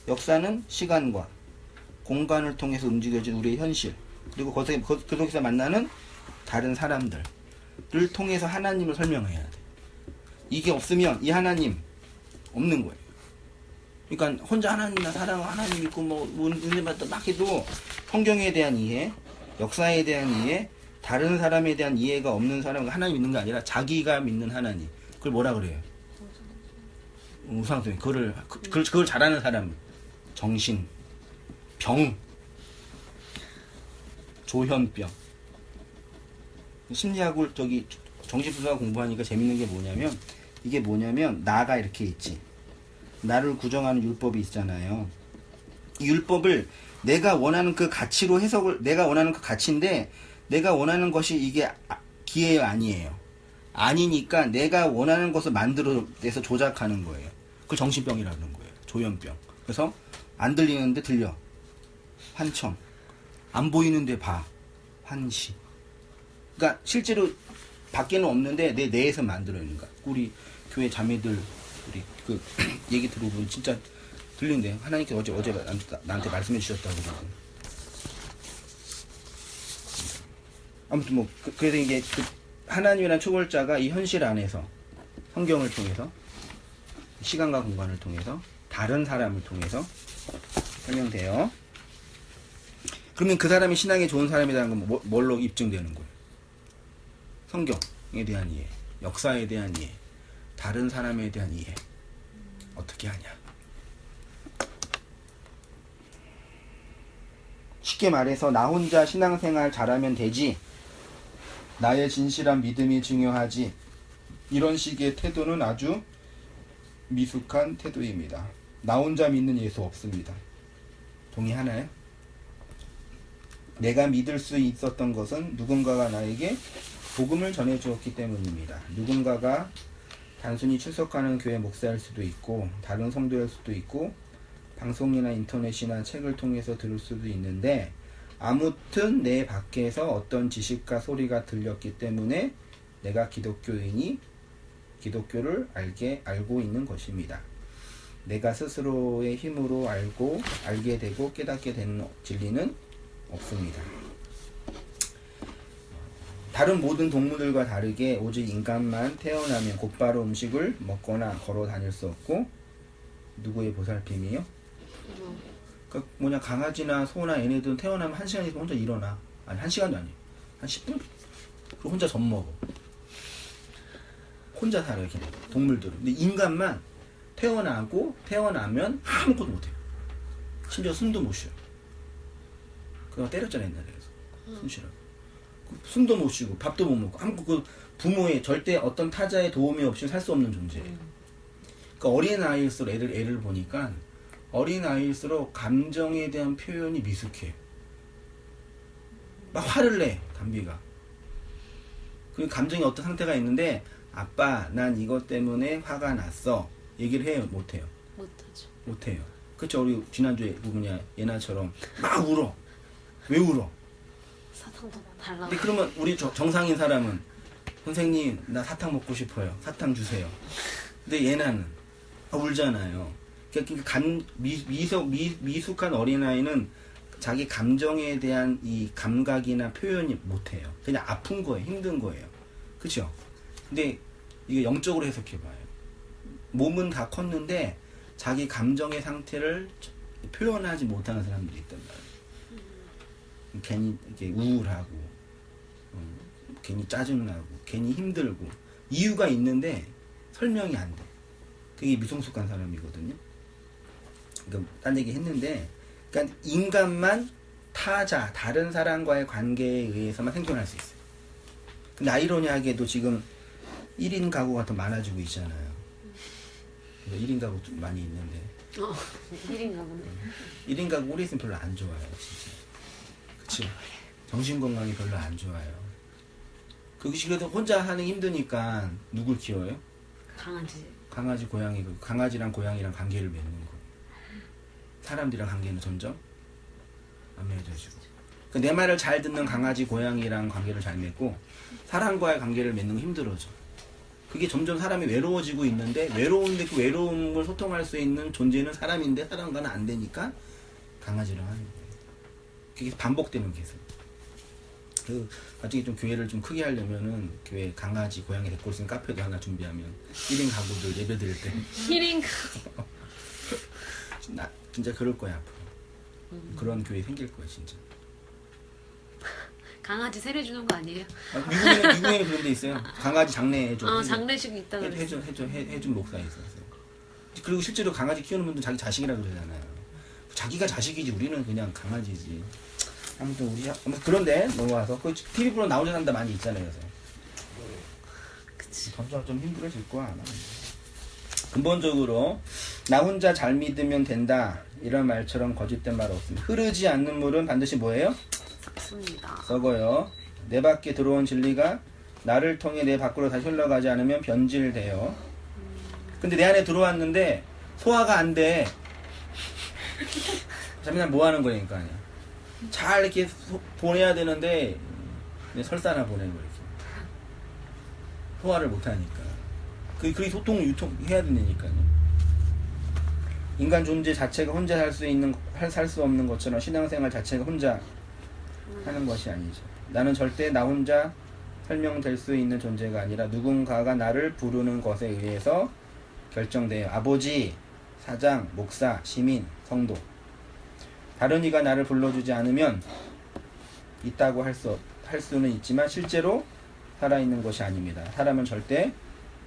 역사는 시간과 공간을 통해서 움직여진 우리의 현실 그리고 그 속에서 만나는 다른 사람들을 통해서 하나님을 설명해야 돼. 이게 없으면 이 하나님 없는 거예요. 그러니까 혼자 하나님이나 사랑 하나님 있고 뭐 은혜받다 막 해도 성경에 대한 이해, 역사에 대한 이해, 다른 사람에 대한 이해가 없는 사람은 하나님 믿는 게 아니라 자기가 믿는 하나님. 그걸 뭐라 그래요? 우상숭배. 그걸 잘하는 사람. 정신, 병, 조현병. 심리학을 정신분석을 공부하니까 재밌는 게 뭐냐면 이게 뭐냐면 나가 이렇게 있지. 나를 구정하는 율법이 있잖아요. 이 율법을 내가 원하는 그 가치로 해석을 내가 원하는 그 가치인데 내가 원하는 것이 이게 기예요 아니에요. 아니니까 내가 원하는 것을 만들어내서 조작하는 거예요. 그걸 정신병이라는 거예요. 조현병. 그래서 안 들리는데 들려. 환청. 안 보이는데 봐. 환시. 그러니까 실제로 밖에는 없는데 내 내에서 만들어내는 거야. 우리 교회 자매들 우리 그 얘기 들어보면 진짜 들린대요. 하나님께서 어제 나한테 말씀해 주셨다고 그러고. 아무튼 뭐 그래서 이게 하나님이란 초월자가 이 현실 안에서 성경을 통해서 시간과 공간을 통해서 다른 사람을 통해서 설명돼요. 그러면 그 사람이 신앙에 좋은 사람이라는 건 뭘로 입증되는 거예요? 성경에 대한 이해, 역사에 대한 이해, 다른 사람에 대한 이해. 어떻게 하냐? 쉽게 말해서 나 혼자 신앙생활 잘하면 되지, 나의 진실한 믿음이 중요하지, 이런 식의 태도는 아주 미숙한 태도입니다. 나 혼자 믿는 예수 없습니다. 동의하나요? 내가 믿을 수 있었던 것은 누군가가 나에게 복음을 전해주었기 때문입니다. 누군가가 단순히 출석하는 교회 목사일 수도 있고 다른 성도일 수도 있고 방송이나 인터넷이나 책을 통해서 들을 수도 있는데, 아무튼 내 밖에서 어떤 지식과 소리가 들렸기 때문에 내가 기독교인이 기독교를 알고 있는 것입니다. 내가 스스로의 힘으로 알게 되고 깨닫게 되는 진리는 없습니다. 다른 모든 동물들과 다르게 오직 인간만 태어나면 곧바로 음식을 먹거나 걸어 다닐 수 없고, 누구의 보살핌이요? 그러니까 강아지나 소나 얘네들은 태어나면 1시간 있으면 혼자 일어나. 아니 1시간도 아니에요. 한 10분? 그리고 혼자 젖 먹어. 혼자 살아요, 걔네. 동물들은. 근데 인간만 태어나면 아무것도 못해요. 심지어 숨도 못 쉬어요. 그거 때렸잖아, 옛날에. 그래서 숨 쉬라고. 숨도 못 쉬고 밥도 못 먹고 아무것도, 부모의 절대 어떤 타자의 도움이 없이 살 수 없는 존재예요. 그러니까 어린아이일수록 애를 보니까 어린아이일수록 감정에 대한 표현이 미숙해. 막 화를 내, 담비가. 그리고 감정이 어떤 상태가 있는데, 아빠 난 이것 때문에 화가 났어, 얘기를 해요? 못해요? 못해요. 그쵸? 우리 지난주에 누구냐 예나처럼 막 울어. 왜 울어? 사탕도 달라. 근데 그러면 우리 정상인 사람은, 선생님 나 사탕 먹고 싶어요, 사탕 주세요. 근데 예나는 울잖아요. 그러니까 미숙한 어린아이는 자기 감정에 대한 이 감각이나 표현이 못해요. 그냥 아픈 거예요, 힘든 거예요. 그쵸? 근데 이게 영적으로 해석해봐요. 몸은 다 컸는데 자기 감정의 상태를 표현하지 못하는 사람들이 있단 말이에요. 괜히 이렇게 우울하고, 괜히 짜증나고, 괜히 힘들고, 이유가 있는데 설명이 안 돼. 그게 미성숙한 사람이거든요. 그러니까 딴 얘기 했는데, 그러니까 인간만 타자, 다른 사람과의 관계에 의해서만 생존할 수 있어요. 근데 아이러니하게도 지금 1인 가구가 더 많아지고 있잖아요. 1인 가구 좀 많이 있는데. 1인가 본데. 1인 가구 오래 있으면 별로 안 좋아요, 진짜. 그치? 정신건강이 별로 안 좋아요. 그래서 혼자 하는 게 힘드니까 누굴 키워요? 강아지, 고양이. 강아지랑 고양이랑 관계를 맺는 거. 사람들이랑 관계는 점점 안 맺어지고. 내 말을 잘 듣는 강아지, 고양이랑 관계를 잘 맺고, 사람과의 관계를 맺는 거 힘들어져. 그게 점점 사람이 외로워지고 있는데, 외로운데 그 외로움을 소통할 수 있는 존재는 사람인데 사람과는 안 되니까 강아지랑 하는 거예요. 그게 반복되는 계속. 나중에 좀 교회를 좀 크게 하려면은 교회 강아지, 고양이 데리고 올 수 있는 카페도 하나 준비하면 1인 가구들 예배 드릴 때 1인 가구. 진짜 그럴 거야 앞으로. 그런 교회 생길 거야 진짜. 강아지 세례 주는 거 아니에요? 미국에는 그런 데 있어요. 강아지 장례 해줘. 장례식 있다 그랬어. 해준 목사 있었어요. 그리고 실제로 강아지 키우는 분들 자기 자식이라 그러잖아요. 자기가 자식이지 우리는 그냥 강아지지. 아무튼 그런데 넘어와서 그 TV 프로 나 혼자 산다 많이 있잖아요. 그래서 그치. 점점 좀 힘들어질 거야 아마. 근본적으로 나 혼자 잘 믿으면 된다 이런 말처럼 거짓된 말 없습니다. 흐르지 않는 물은 반드시 뭐예요? 썩습니다. 썩어요. 내 밖에 들어온 진리가 나를 통해 내 밖으로 다시 흘러가지 않으면 변질돼요. 근데 내 안에 들어왔는데 소화가 안 돼. 그냥 뭐 하는 거니까 잘 이렇게 보내야 되는데 설사나 보내고 이렇게 소화를 못 하니까. 그게 소통을 유통해야 되니까요. 인간 존재 자체가 혼자 살 수 없는 것처럼 신앙생활 자체가 혼자 하는 것이 아니죠. 나는 절대 나 혼자 설명될 수 있는 존재가 아니라 누군가가 나를 부르는 것에 의해서 결정돼요. 아버지, 사장, 목사, 시민, 성도. 다른 이가 나를 불러주지 않으면 있다고 할 수는 있지만 실제로 살아있는 것이 아닙니다. 사람은 절대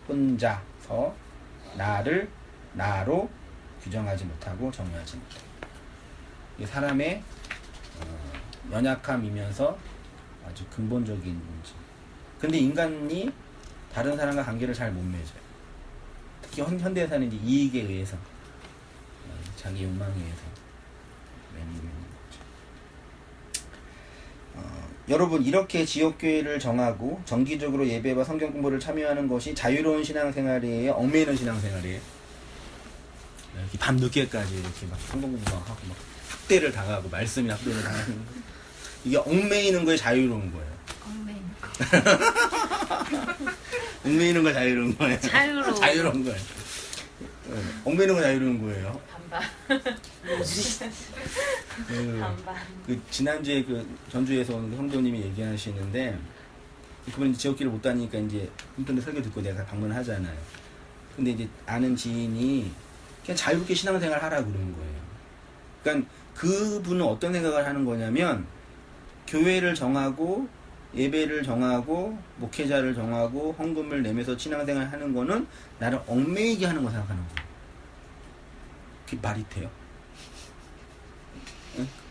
혼자서 나를 나로 규정하지 못하고 정의하지 못해요. 이게 사람의 연약함이면서 아주 근본적인 문제. 근데 인간이 다른 사람과 관계를 잘 못 맺어요. 특히 현대에서는 이제 이익에 의해서, 자기 욕망에 의해서 맺는 거죠. 여러분, 이렇게 지역교회를 정하고 정기적으로 예배와 성경 공부를 참여하는 것이 자유로운 신앙생활이에요? 얽매이는 신앙생활이에요? 이렇게 밤 늦게까지 이렇게 막 성경 공부 막 하고 막 학대를 당하고 말씀이나 학대를 당하는 거. 이게 얽매이는 거에 자유로운 거예요. 얽매이는 거 자유로운 거예요. 자유로운 거예요. 얽매이는 거 자유로운 거예요. 반반. 그 지난주에 그 전주에서 온 성도님이 얘기하시는데, 그분이 지역길을 못 다니니까 이제 인터넷 설교 듣고 내가 방문하잖아요. 근데 이제 아는 지인이 그냥 자유롭게 신앙생활 하라고 그러는 거예요. 그러니까 그분은 어떤 생각을 하는 거냐면, 교회를 정하고 예배를 정하고 목회자를 정하고 헌금을 내면서 신앙생활 하는 거는 나를 얽매이게 하는 거 생각하는 거예요. 그게 말이 돼요?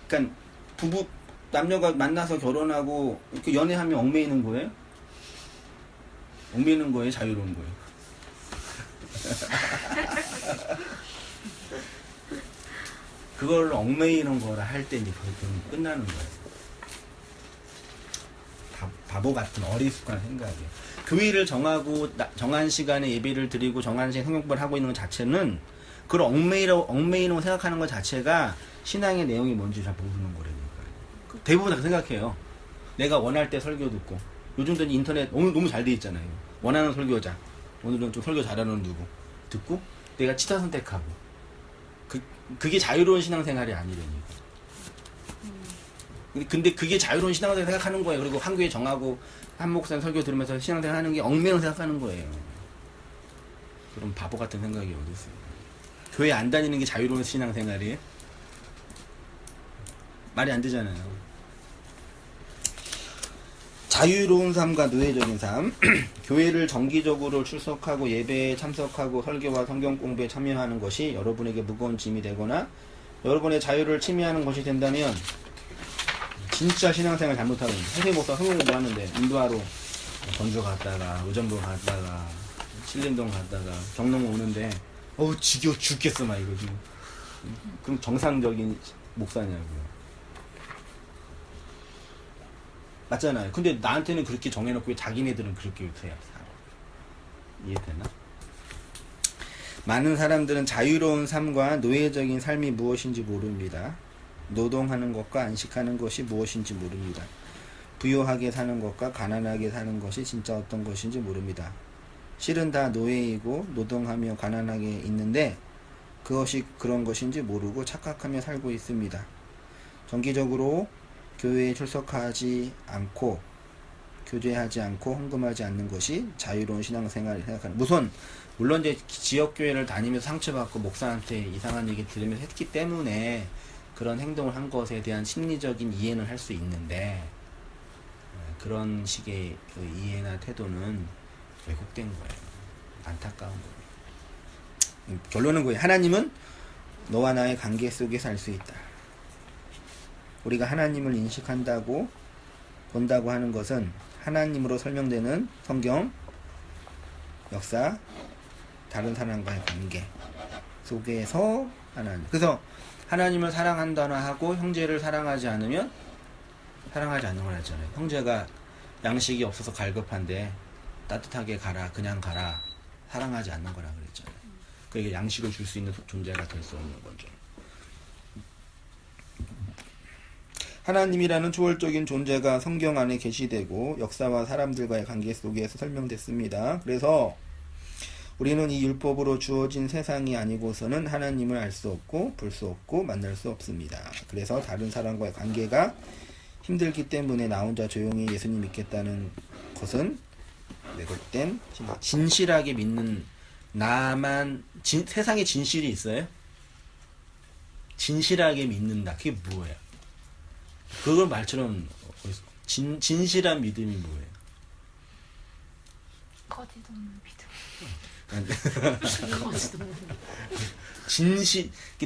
그러니까 부부 남녀가 만나서 결혼하고 이렇게 연애하면 얽매이는 거예요? 얽매이는 거예요? 자유로운 거예요? 그걸 얽매이는 거라 할 때 이제 그건 끝나는 거예요. 바보 같은 어리숙한 생각이에요. 교회를 정하고 정한 시간에 예배를 드리고 정한 시간에 성경공부를 하고 있는 것 자체는 그걸 얽매이는 거 생각하는 것 자체가 신앙의 내용이 뭔지 잘 모르는 거라니까요. 대부분 다 생각해요. 내가 원할 때 설교 듣고, 요즘도 인터넷 너무 잘 돼 있잖아요. 원하는 설교자, 오늘은 좀 설교 잘하는 누구 듣고 내가 치타 선택하고, 그게 자유로운 신앙생활이 아니라니까. 근데 그게 자유로운 신앙생활 생각하는 거예요. 그리고 한 교회 정하고 한 목사 설교 들으면서 신앙생활 하는 게 얽매이는 생각하는 거예요. 그럼 바보 같은 생각이 어디 있어요? 교회 안 다니는 게 자유로운 신앙생활이에요? 말이 안 되잖아요. 자유로운 삶과 노예적인 삶. 교회를 정기적으로 출석하고 예배에 참석하고 설교와 성경 공부에 참여하는 것이 여러분에게 무거운 짐이 되거나 여러분의 자유를 침해하는 것이 된다면 진짜 신앙생활 잘못하고 있는, 선생님 목사 성경 공부 하는데 인도하러 전주 갔다가 의정부 갔다가 신림동 갔다가 경동 오는데 지겨워 죽겠어 막 이거 지금. 그럼 정상적인 목사냐고요. 맞잖아요. 근데 나한테는 그렇게 정해놓고 왜 자기네들은 그렇게 요새 살아? 이해되나? 많은 사람들은 자유로운 삶과 노예적인 삶이 무엇인지 모릅니다. 노동하는 것과 안식하는 것이 무엇인지 모릅니다. 부유하게 사는 것과 가난하게 사는 것이 진짜 어떤 것인지 모릅니다. 실은 다 노예이고 노동하며 가난하게 있는데 그것이 그런 것인지 모르고 착각하며 살고 있습니다. 정기적으로 교회에 출석하지 않고 교제하지 않고 헌금하지 않는 것이 자유로운 신앙생활을 생각하는, 물론 이제 지역교회를 다니면서 상처받고 목사한테 이상한 얘기 들으면서 했기 때문에 그런 행동을 한 것에 대한 심리적인 이해는 할 수 있는데, 그런 식의 그 이해나 태도는 왜곡된 거예요. 안타까운 거예요. 결론은 뭐예요? 하나님은 너와 나의 관계 속에 살 수 있다. 우리가 하나님을 인식한다고 본다고 하는 것은 하나님으로 설명되는 성경, 역사, 다른 사람과의 관계 속에서 하나님. 그래서 하나님을 사랑한다나 하고 형제를 사랑하지 않으면 사랑하지 않는 걸 했잖아요. 형제가 양식이 없어서 갈급한데 따뜻하게 가라, 그냥 가라, 사랑하지 않는 거라 그랬잖아요. 그에게 양식을 줄 수 있는 존재가 될 수 없는 거죠. 하나님이라는 초월적인 존재가 성경 안에 계시되고 역사와 사람들과의 관계 속에서 설명됐습니다. 그래서 우리는 이 율법으로 주어진 세상이 아니고서는 하나님을 알 수 없고 볼 수 없고 만날 수 없습니다. 그래서 다른 사람과의 관계가 힘들기 때문에 나 혼자 조용히 예수님 믿겠다는 것은 왜곡된 진실하게 믿는 나만 세상에 진실이 있어요? 진실하게 믿는다. 그게 뭐예요? 그걸 말처럼 진실한 믿음이 뭐예요? 거짓 없는 믿음.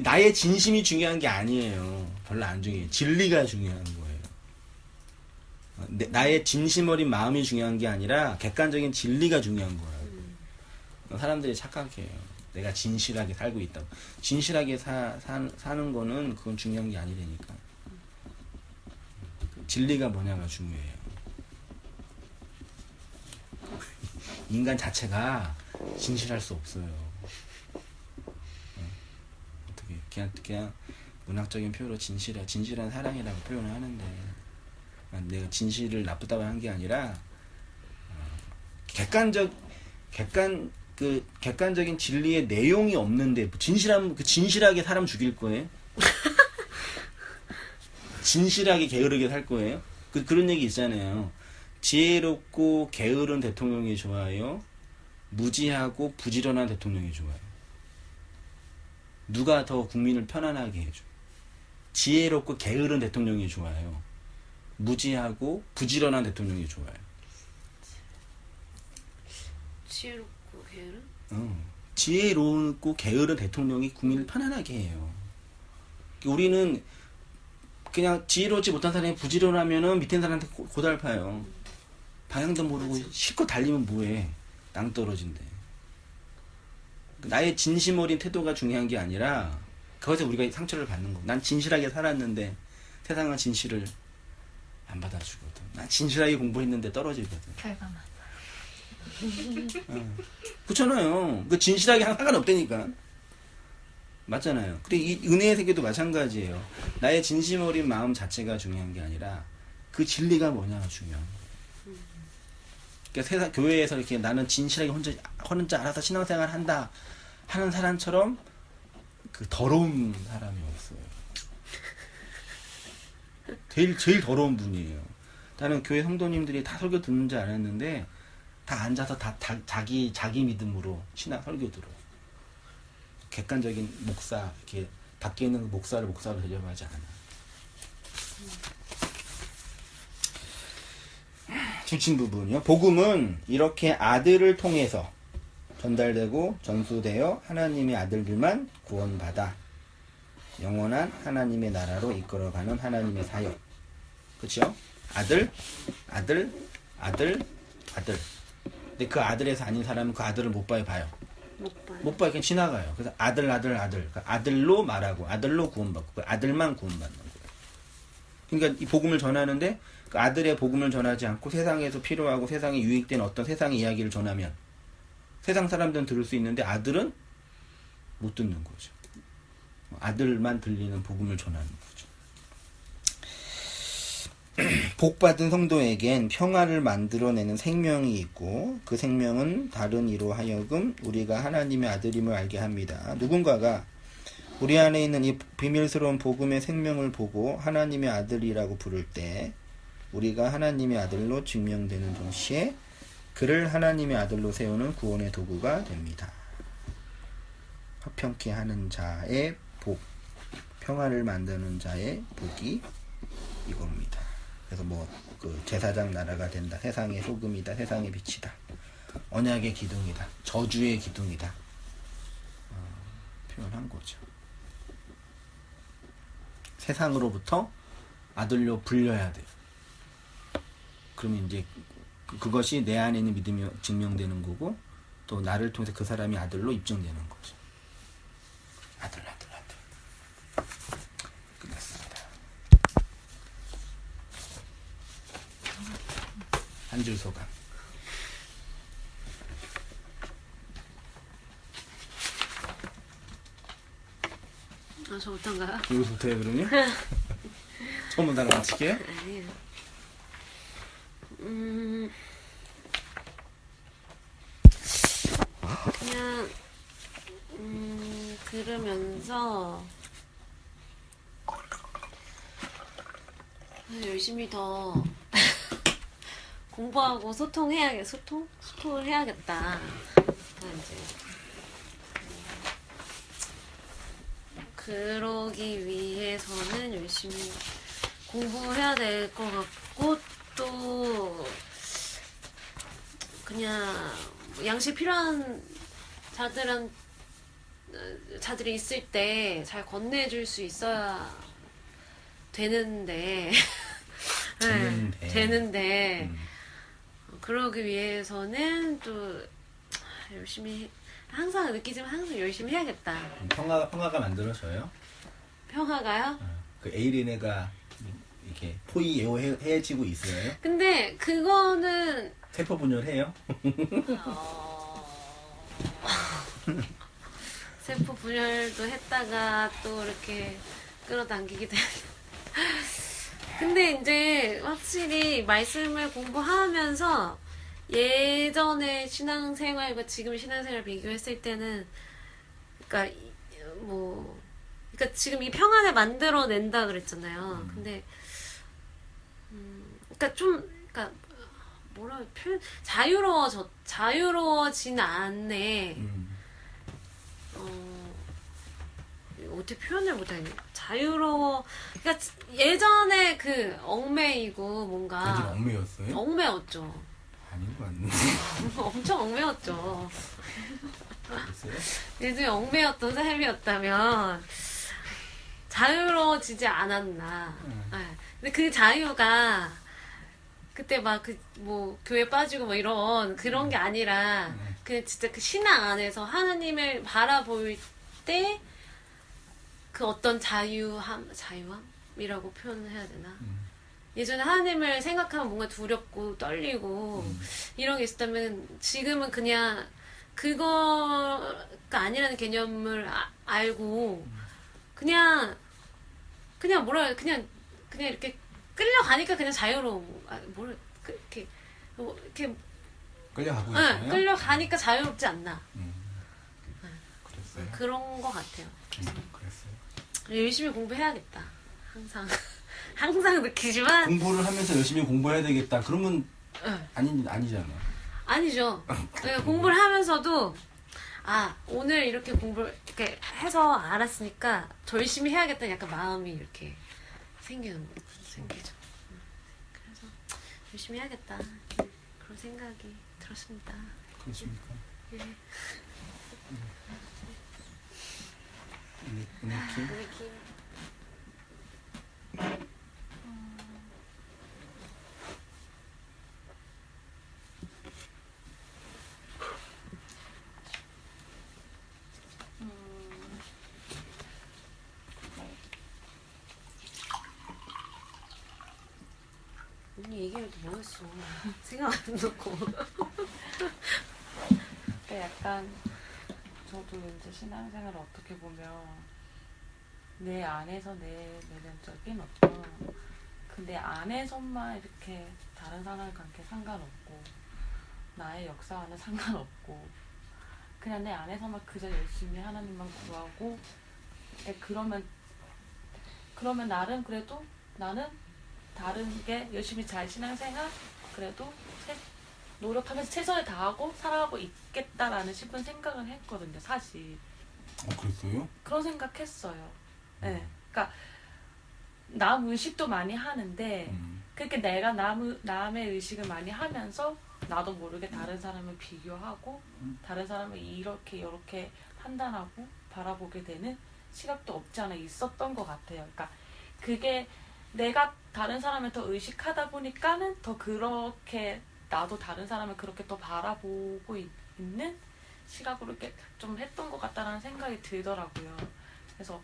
나의 진심이 중요한 게 아니에요. 별로 안 중요해요. 진리가 중요한 거예요. 나의 진심 어린 마음이 중요한 게 아니라 객관적인 진리가 중요한 거예요. 사람들이 착각해요. 내가 진실하게 살고 있다고. 진실하게 사는 거는 그건 중요한 게 아니라니까. 진리가 뭐냐가 중요해요. 인간 자체가 진실할 수 없어요. 어떻게 그냥 문학적인 표현으로 진실한 사랑이라고 표현을 하는데 내가 진실을 나쁘다고 한 게 아니라 객관적인 진리의 내용이 없는데 진실하게 사람 죽일 거예요? 진실하게 게으르게 살 거예요? 그런 얘기 있잖아요. 지혜롭고 게으른 대통령이 좋아요? 무지하고 부지런한 대통령이 좋아요? 누가 더 국민을 편안하게 해줘? 지혜롭고 게으른 대통령이 좋아요? 무지하고 부지런한 대통령이 좋아요? 지혜롭고 게으른? 지혜롭고 게으른 대통령이 국민을 편안하게 해요. 우리는 그냥 지혜롭지 못한 사람이 부지런하면은 밑에 사람한테 고달파요. 방향도 모르고 실컷 달리면 뭐해. 낭떠러진데. 나의 진심 어린 태도가 중요한 게 아니라 그것에 우리가 상처를 받는 거. 난 진실하게 살았는데 세상은 진실을 안 받아주거든. 난 진실하게 공부했는데 떨어지거든. 결과만. 그렇잖아요. 그 진실하게 상관없다니까. 맞잖아요. 그리고 이 은혜의 세계도 마찬가지예요. 나의 진심 어린 마음 자체가 중요한 게 아니라 그 진리가 뭐냐가 중요한 거예요. 그러니까 교회에서 이렇게 나는 진실하게 혼자 알아서 신앙생활 한다 하는 사람처럼 그 더러운 사람이 없어요. 제일 더러운 분이에요. 나는 교회 성도님들이 다 설교 듣는 줄 알았는데 다 앉아서 다 자기 믿음으로 신앙 설교 들어요. 객관적인 목사, 이렇게 밖에 있는 목사를 대접하지 않아. 주친 부분이요. 복음은 이렇게 아들을 통해서 전달되고 전수되어 하나님의 아들들만 구원받아 영원한 하나님의 나라로 이끌어가는 하나님의 사역. 그렇죠? 아들. 근데 그 아들에서 아닌 사람은 그 아들을 못 봐요. 못 봐요. 그냥 지나가요. 그래서 아들. 그러니까 아들로 말하고 아들로 구원받고 그 아들만 구원받는 거예요. 그러니까 이 복음을 전하는데 그 아들의 복음을 전하지 않고 세상에서 필요하고 세상에 유익된 어떤 세상의 이야기를 전하면 세상 사람들은 들을 수 있는데 아들은 못 듣는 거죠. 아들만 들리는 복음을 전하는 거죠. 복받은 성도에겐 평화를 만들어내는 생명이 있고 그 생명은 다른 이로 하여금 우리가 하나님의 아들임을 알게 합니다. 누군가가 우리 안에 있는 이 비밀스러운 복음의 생명을 보고 하나님의 아들이라고 부를 때 우리가 하나님의 아들로 증명되는 동시에 그를 하나님의 아들로 세우는 구원의 도구가 됩니다. 화평케 하는 자의 복, 평화를 만드는 자의 복이 이겁니다. 그래서 그 제사장 나라가 된다, 세상의 소금이다, 세상의 빛이다, 언약의 기둥이다, 저주의 기둥이다, 표현한 거죠. 세상으로부터 아들로 불려야 돼요. 그러면 이제 그것이 내 안에 있는 믿음이 증명되는 거고 또 나를 통해서 그 사람이 아들로 입증되는 거죠. 아들. 끝났습니다. 한 줄 소감. 저부터인가요? 이거부터요 그러면? 처음부터 다 마칠게요? 아니에요. 그냥 들으면서 열심히 더 공부하고 소통을 해야겠다. 이제 그러기 위해서는 열심히 공부해야 될 것 같고 그냥 양식 필요한 자들이 있을 때 잘 건네줄 수 있어야 되는데 되는데 그러기 위해서는 또 열심히 항상 느끼지만 항상 열심히 해야겠다. 평화가 만들어져요? 평화가요? 그 에이린애가 이렇게 포위 예호해지고 있어요? 근데 그거는 세포 분열해요? 세포 분열도 했다가 또 이렇게 끌어당기기도 근데 이제 확실히 말씀을 공부하면서 예전의 신앙생활과 지금 신앙생활 비교했을 때는 그러니까 그러니까 지금 이 평안을 만들어낸다 그랬잖아요. 근데 그러니까 좀 그러니까 뭐라 표현 자유로워진 않네. 어떻게 표현을 못하겠네. 그러니까 예전에 그 얽매이고 뭔가 예전에 얽매였어요? 얽매였죠. 아닌 것 같은데. 엄청 얽매였죠. 글쎄요? 예전에 얽매였던 삶이었다면 자유로워지지 않았나. 네. 근데 그 자유가 그때 막 교회 빠지고 뭐 이런 그런 게 아니라 그 진짜 그 신앙 안에서 하나님을 바라볼 때 그 어떤 자유함이라고 표현을 해야 되나? 예전에 하나님을 생각하면 뭔가 두렵고 떨리고 이런 게 있었다면 지금은 그냥 그거가 아니라는 개념을 알고 그냥 그냥 이렇게 끌려가니까 그냥 자유로워. 이렇게 끌려가고 있어요? 끌려가니까 자유롭지 않나. 그랬어요? 그런 거 같아요. 그랬어요? 열심히 공부해야겠다. 항상 느끼지만 공부를 하면서 열심히 공부해야 되겠다. 그러면 아니잖아요. 아니죠. 공부를 하면서도 오늘 이렇게 공부를 이렇게 해서 알았으니까 더 열심히 해야겠다는 약간 마음이 이렇게 생기죠. 그래서 열심히 해야겠다. 그런 생각이 들었습니다. 그렇습니까? 예. 느낌? 언니 얘기해도 뭐였어. 생각 안 놓고. 그러니까 약간 저도 이제 신앙생활을 어떻게 보면 내 안에서 내 내면적인 어떤 내 안에서만 이렇게 다른 사람과 관계 상관없고 나의 역사와는 상관없고 그냥 내 안에서만 그저 열심히 하나님만 구하고 그러면 나름 그래도 나는 다른 게 열심히 잘 신앙생활 그래도 노력하면서 최선을 다하고 살아가고 있겠다라는 싶은 생각을 했거든요, 사실. 그랬어요? 그런 생각했어요. 네. 그러니까 남 의식도 많이 하는데 그렇게 내가 남의 의식을 많이 하면서 나도 모르게 다른 사람을 비교하고 다른 사람을 이렇게 판단하고 바라보게 되는 시각도 없지 않아 있었던 것 같아요. 그러니까 그게 내가 다른 사람을 더 의식하다 보니까는 더 그렇게 나도 다른 사람을 그렇게 더 바라보고 있는 시각으로 이렇게 좀 했던 것 같다라는 생각이 들더라고요. 그래서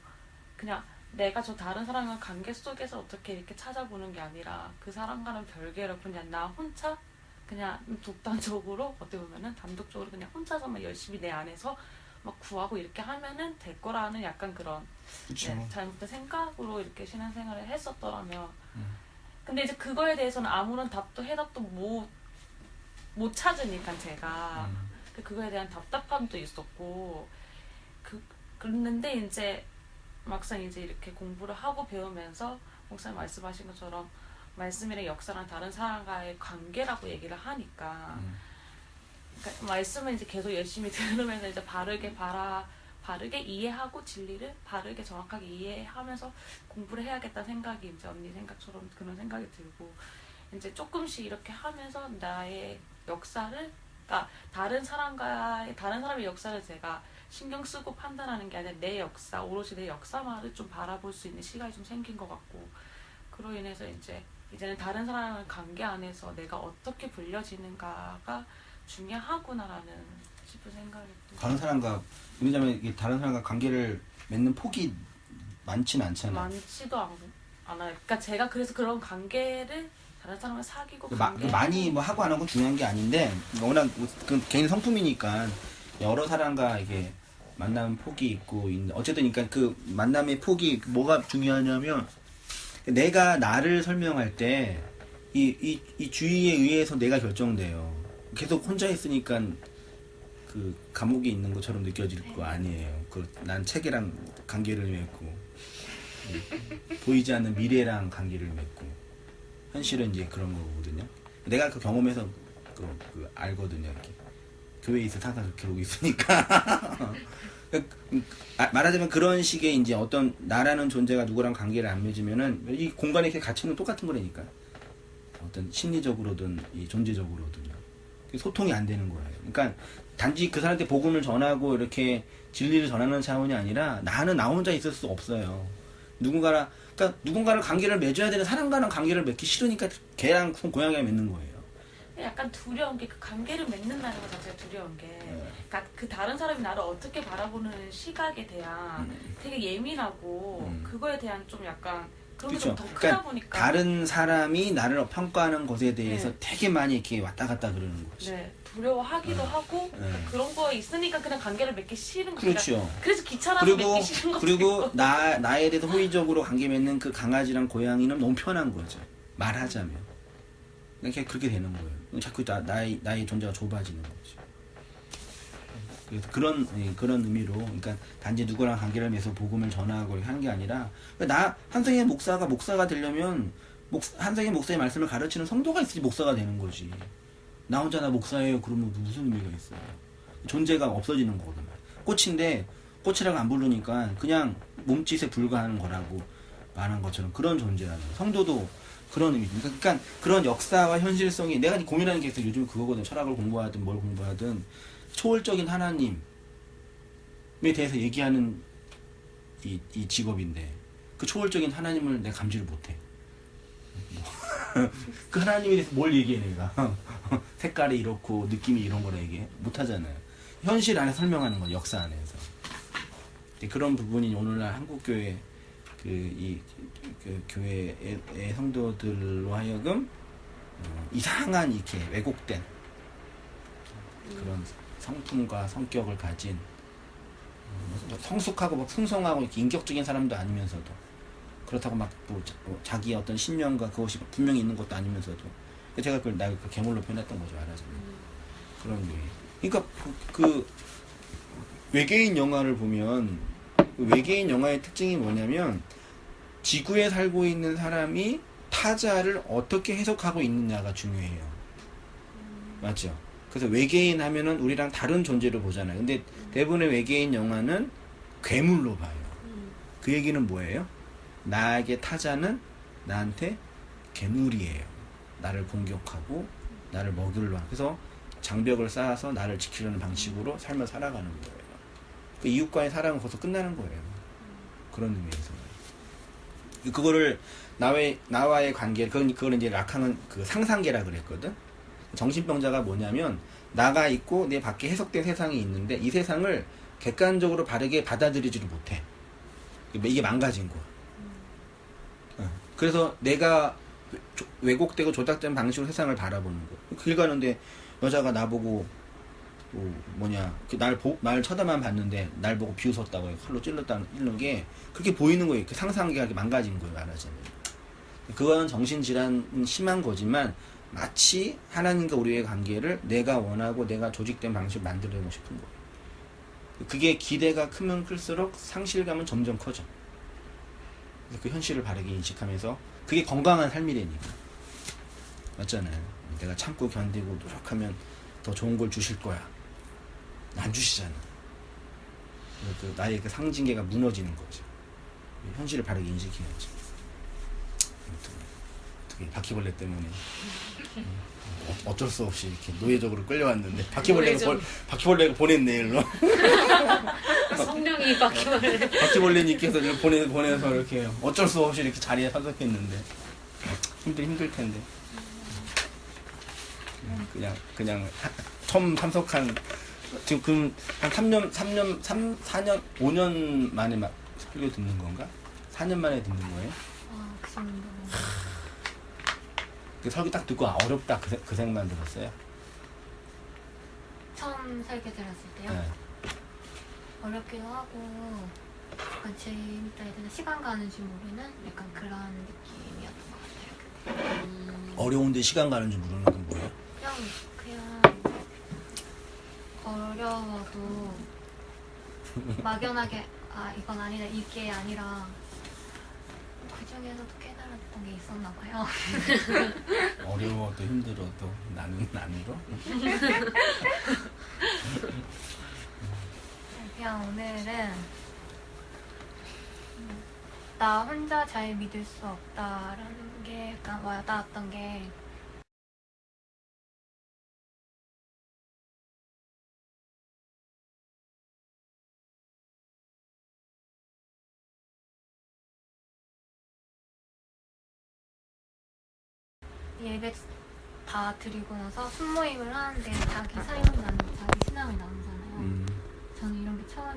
그냥 내가 저 다른 사람과 관계 속에서 어떻게 이렇게 찾아보는 게 아니라 그 사람과는 별개로 그냥 나 혼자 그냥 독단적으로 어떻게 보면은 단독적으로 그냥 혼자서만 열심히 내 안에서 막 구하고 이렇게 하면은 될 거라는 약간 그런 네, 잘못된 생각으로 이렇게 신앙생활을 했었더라면 근데 이제 그거에 대해서는 아무런 해답도 못 찾으니까 제가 그거에 대한 답답함도 있었고 그랬는데 이제 막상 이제 이렇게 공부를 하고 배우면서 목사님 말씀하신 것처럼 말씀이랑 역사랑 다른 사람과의 관계라고 얘기를 하니까 그러니까 말씀은 이제 계속 열심히 들으면서 이제 바르게 이해하고 진리를 바르게 정확하게 이해하면서 공부를 해야겠다는 생각이 이제 언니 생각처럼 그런 생각이 들고 이제 조금씩 이렇게 하면서 나의 역사를 그러니까 다른 사람의 역사를 제가 신경 쓰고 판단하는 게 아니라 내 역사, 오롯이 내 역사만을 좀 바라볼 수 있는 시간이 좀 생긴 것 같고, 그로 인해서 이제는 다른 사람의 관계 안에서 내가 어떻게 불려지는가가 중요하구나라는 싶은 생각이 또. 다른 사람과, 왜냐면 이게 다른 사람과 관계를 맺는 폭이 많지는 않잖아요. 많지도 않아요. 그러니까 제가 그래서 그런 관계를 다른 사람을 사귀고 많이 뭐 하고 안 하고 중요한 게 아닌데, 워낙 그 개인 성품이니까 여러 사람과 이게 만남 폭이 있고 있는데, 어쨌든 그러니까 그 만남의 폭이 뭐가 중요하냐면, 내가 나를 설명할 때 이 주의에 의해서 내가 결정돼요. 계속 혼자 있으니까 그 감옥에 있는 것처럼 느껴질 거 아니에요. 난 책이랑 관계를 맺고 보이지 않는 미래랑 관계를 맺고, 현실은 이제 그런 거거든요. 내가 그 경험에서 알거든요. 이렇게 교회에 있어 항상 그렇게 보고 있으니까. 말하자면 그런 식의 이제 어떤 나라는 존재가 누구랑 관계를 안 맺으면은 이 공간의 가치는 똑같은 거라니까. 어떤 심리적으로든 이 존재적으로든요. 소통이 안 되는 거예요. 그러니까 단지 그 사람한테 복음을 전하고 이렇게 진리를 전하는 차원이 아니라 나는 나 혼자 있을 수 없어요. 누군가를 관계를 맺어야 되는 사람과는 관계를 맺기 싫으니까 걔랑 고양이가 맺는 거예요. 약간 두려운 게 그 관계를 맺는다는 것 자체가 두려운 게, 그러니까 그 다른 사람이 나를 어떻게 바라보는 시각에 대한 되게 예민하고 그거에 대한 좀 약간 그런 게 좀 더 크다 보니까 다른 사람이 나를 평가하는 것에 대해서 되게 많이 이렇게 왔다 갔다 그러는 거지. 네, 두려워하기도 하고 그런 거 있으니까 그냥 관계를 맺기 싫은 거죠. 그렇죠. 그래서 귀찮아서 맺기 싫은 것도 그리고 있고. 나에 대해서 호의적으로 관계 맺는 그 강아지랑 고양이는 너무 편한 거죠. 말하자면. 그냥 그렇게 되는 거예요. 자꾸 나의 존재가 좁아지는 거죠. 그래서 그런 의미로, 그러니까 단지 누구랑 관계를 맺어서 복음을 전하고 이렇게 하는 게 아니라, 한성의 목사가 되려면 한성의 목사의 말씀을 가르치는 성도가 있어야지 목사가 되는 거지. 나 혼자 나 목사예요 그러면 무슨 의미가 있어요. 존재가 없어지는 거거든. 꽃인데 꽃이라고 안 부르니까 그냥 몸짓에 불과한 거라고 말한 것처럼 그런 존재라는 거예요. 성도도 그런 의미입니다. 그러니까 그런 역사와 현실성이, 내가 고민하는 게 있어요. 요즘 그거거든. 철학을 공부하든 뭘 공부하든 초월적인 하나님에 대해서 얘기하는 이 직업인데, 그 초월적인 하나님을 내가 감지를 못해. 그 하나님에 대해서 뭘 얘기해 내가. 색깔이 이렇고 느낌이 이런 거라 얘기해? 못하잖아요. 현실 안에 설명하는 거, 역사 안에서. 그런 부분이 오늘날 한국교회 교회의 성도들로 하여금 이상한 이렇게 왜곡된 그런 성품과 성격을 가진, 성숙하고 막 풍성하고 이렇게 인격적인 사람도 아니면서도, 그렇다고 막 또 자기의 어떤 신념과 그것이 분명히 있는 것도 아니면서도, 제가 그걸 괴물로 표현했던 거죠, 말하자면. 그런 게. 그러니까 그 외계인 영화를 보면, 그 외계인 영화의 특징이 뭐냐면, 지구에 살고 있는 사람이 타자를 어떻게 해석하고 있느냐가 중요해요. 맞죠? 그래서 외계인 하면은 우리랑 다른 존재로 보잖아요. 근데 대부분의 외계인 영화는 괴물로 봐요. 그 얘기는 뭐예요? 나에게 타자는 나한테 괴물이에요. 나를 공격하고 나를 먹으려고 하는. 그래서 장벽을 쌓아서 나를 지키려는 방식으로 삶을 살아가는 거예요. 그 이웃과의 사랑은 거기서 끝나는 거예요. 그런 의미에서. 그거를 나와의 관계, 그걸 이제 라캉은 그 상상계라 그랬거든. 정신병자가 뭐냐면, 나가 있고 내 밖에 해석된 세상이 있는데 이 세상을 객관적으로 바르게 받아들이지를 못해. 이게 망가진 거야. 그래서 내가 왜곡되고 조작된 방식으로 세상을 바라보는 거야. 길 가는데 여자가 나보고 날 쳐다만 봤는데 날 보고 비웃었다고 칼로 찔른 게 그렇게 보이는 거예요. 그 상상계가 망가진 거예요, 말하자면. 그거는 정신질환 심한 거지만, 마치 하나님과 우리의 관계를 내가 원하고 내가 조직된 방식으로 만들어내고 싶은 거예요. 그게 기대가 크면 클수록 상실감은 점점 커져. 그 현실을 바르게 인식하면서, 그게 건강한 삶이라니까. 맞잖아요. 내가 참고 견디고 노력하면 더 좋은 걸 주실 거야. 안 주시잖아. 나의 그 상징계가 무너지는 거죠. 현실을 바르게 인식해야지. 그게 바퀴벌레 때문에. 어쩔 수 없이 이렇게 노예적으로 끌려왔는데 바퀴벌레가 보냈네 일로. 성령이 바퀴벌레. 바퀴벌레님께서 보내서 이렇게 어쩔 수 없이 이렇게 자리에 참석했는데 힘들 텐데. 그냥 처음 참석한 지금 한 4년 5년 만에 막 설교 듣는 건가? 4년 만에 듣는 거예요? 그 정도. 그 설교 딱 듣고 어렵다 그 생각만 들었어요. 처음 설교 들었을 때요. 네. 어렵기도 하고 약간 재밌다 해야 되나 시간 가는 줄 모르는 약간 그런 느낌이었던 것 같아요. 어려운데 시간 가는 줄 모르는 건 뭐예요? 그냥 어려워도 막연하게 이건 아니다 이게 아니라 그 중에서도 깨달았던 게 있었나 봐요. 어려워도 힘들어도 나는 남이로? 그냥 오늘은 나 혼자 잘 믿을 수 없다라는 게 약간 와닿았던 게 예배 다 드리고 나서 순모임을 하는데 자기 삶을 나누고 자기 신앙을 나누잖아요. 저는 이런 게 처음이에요.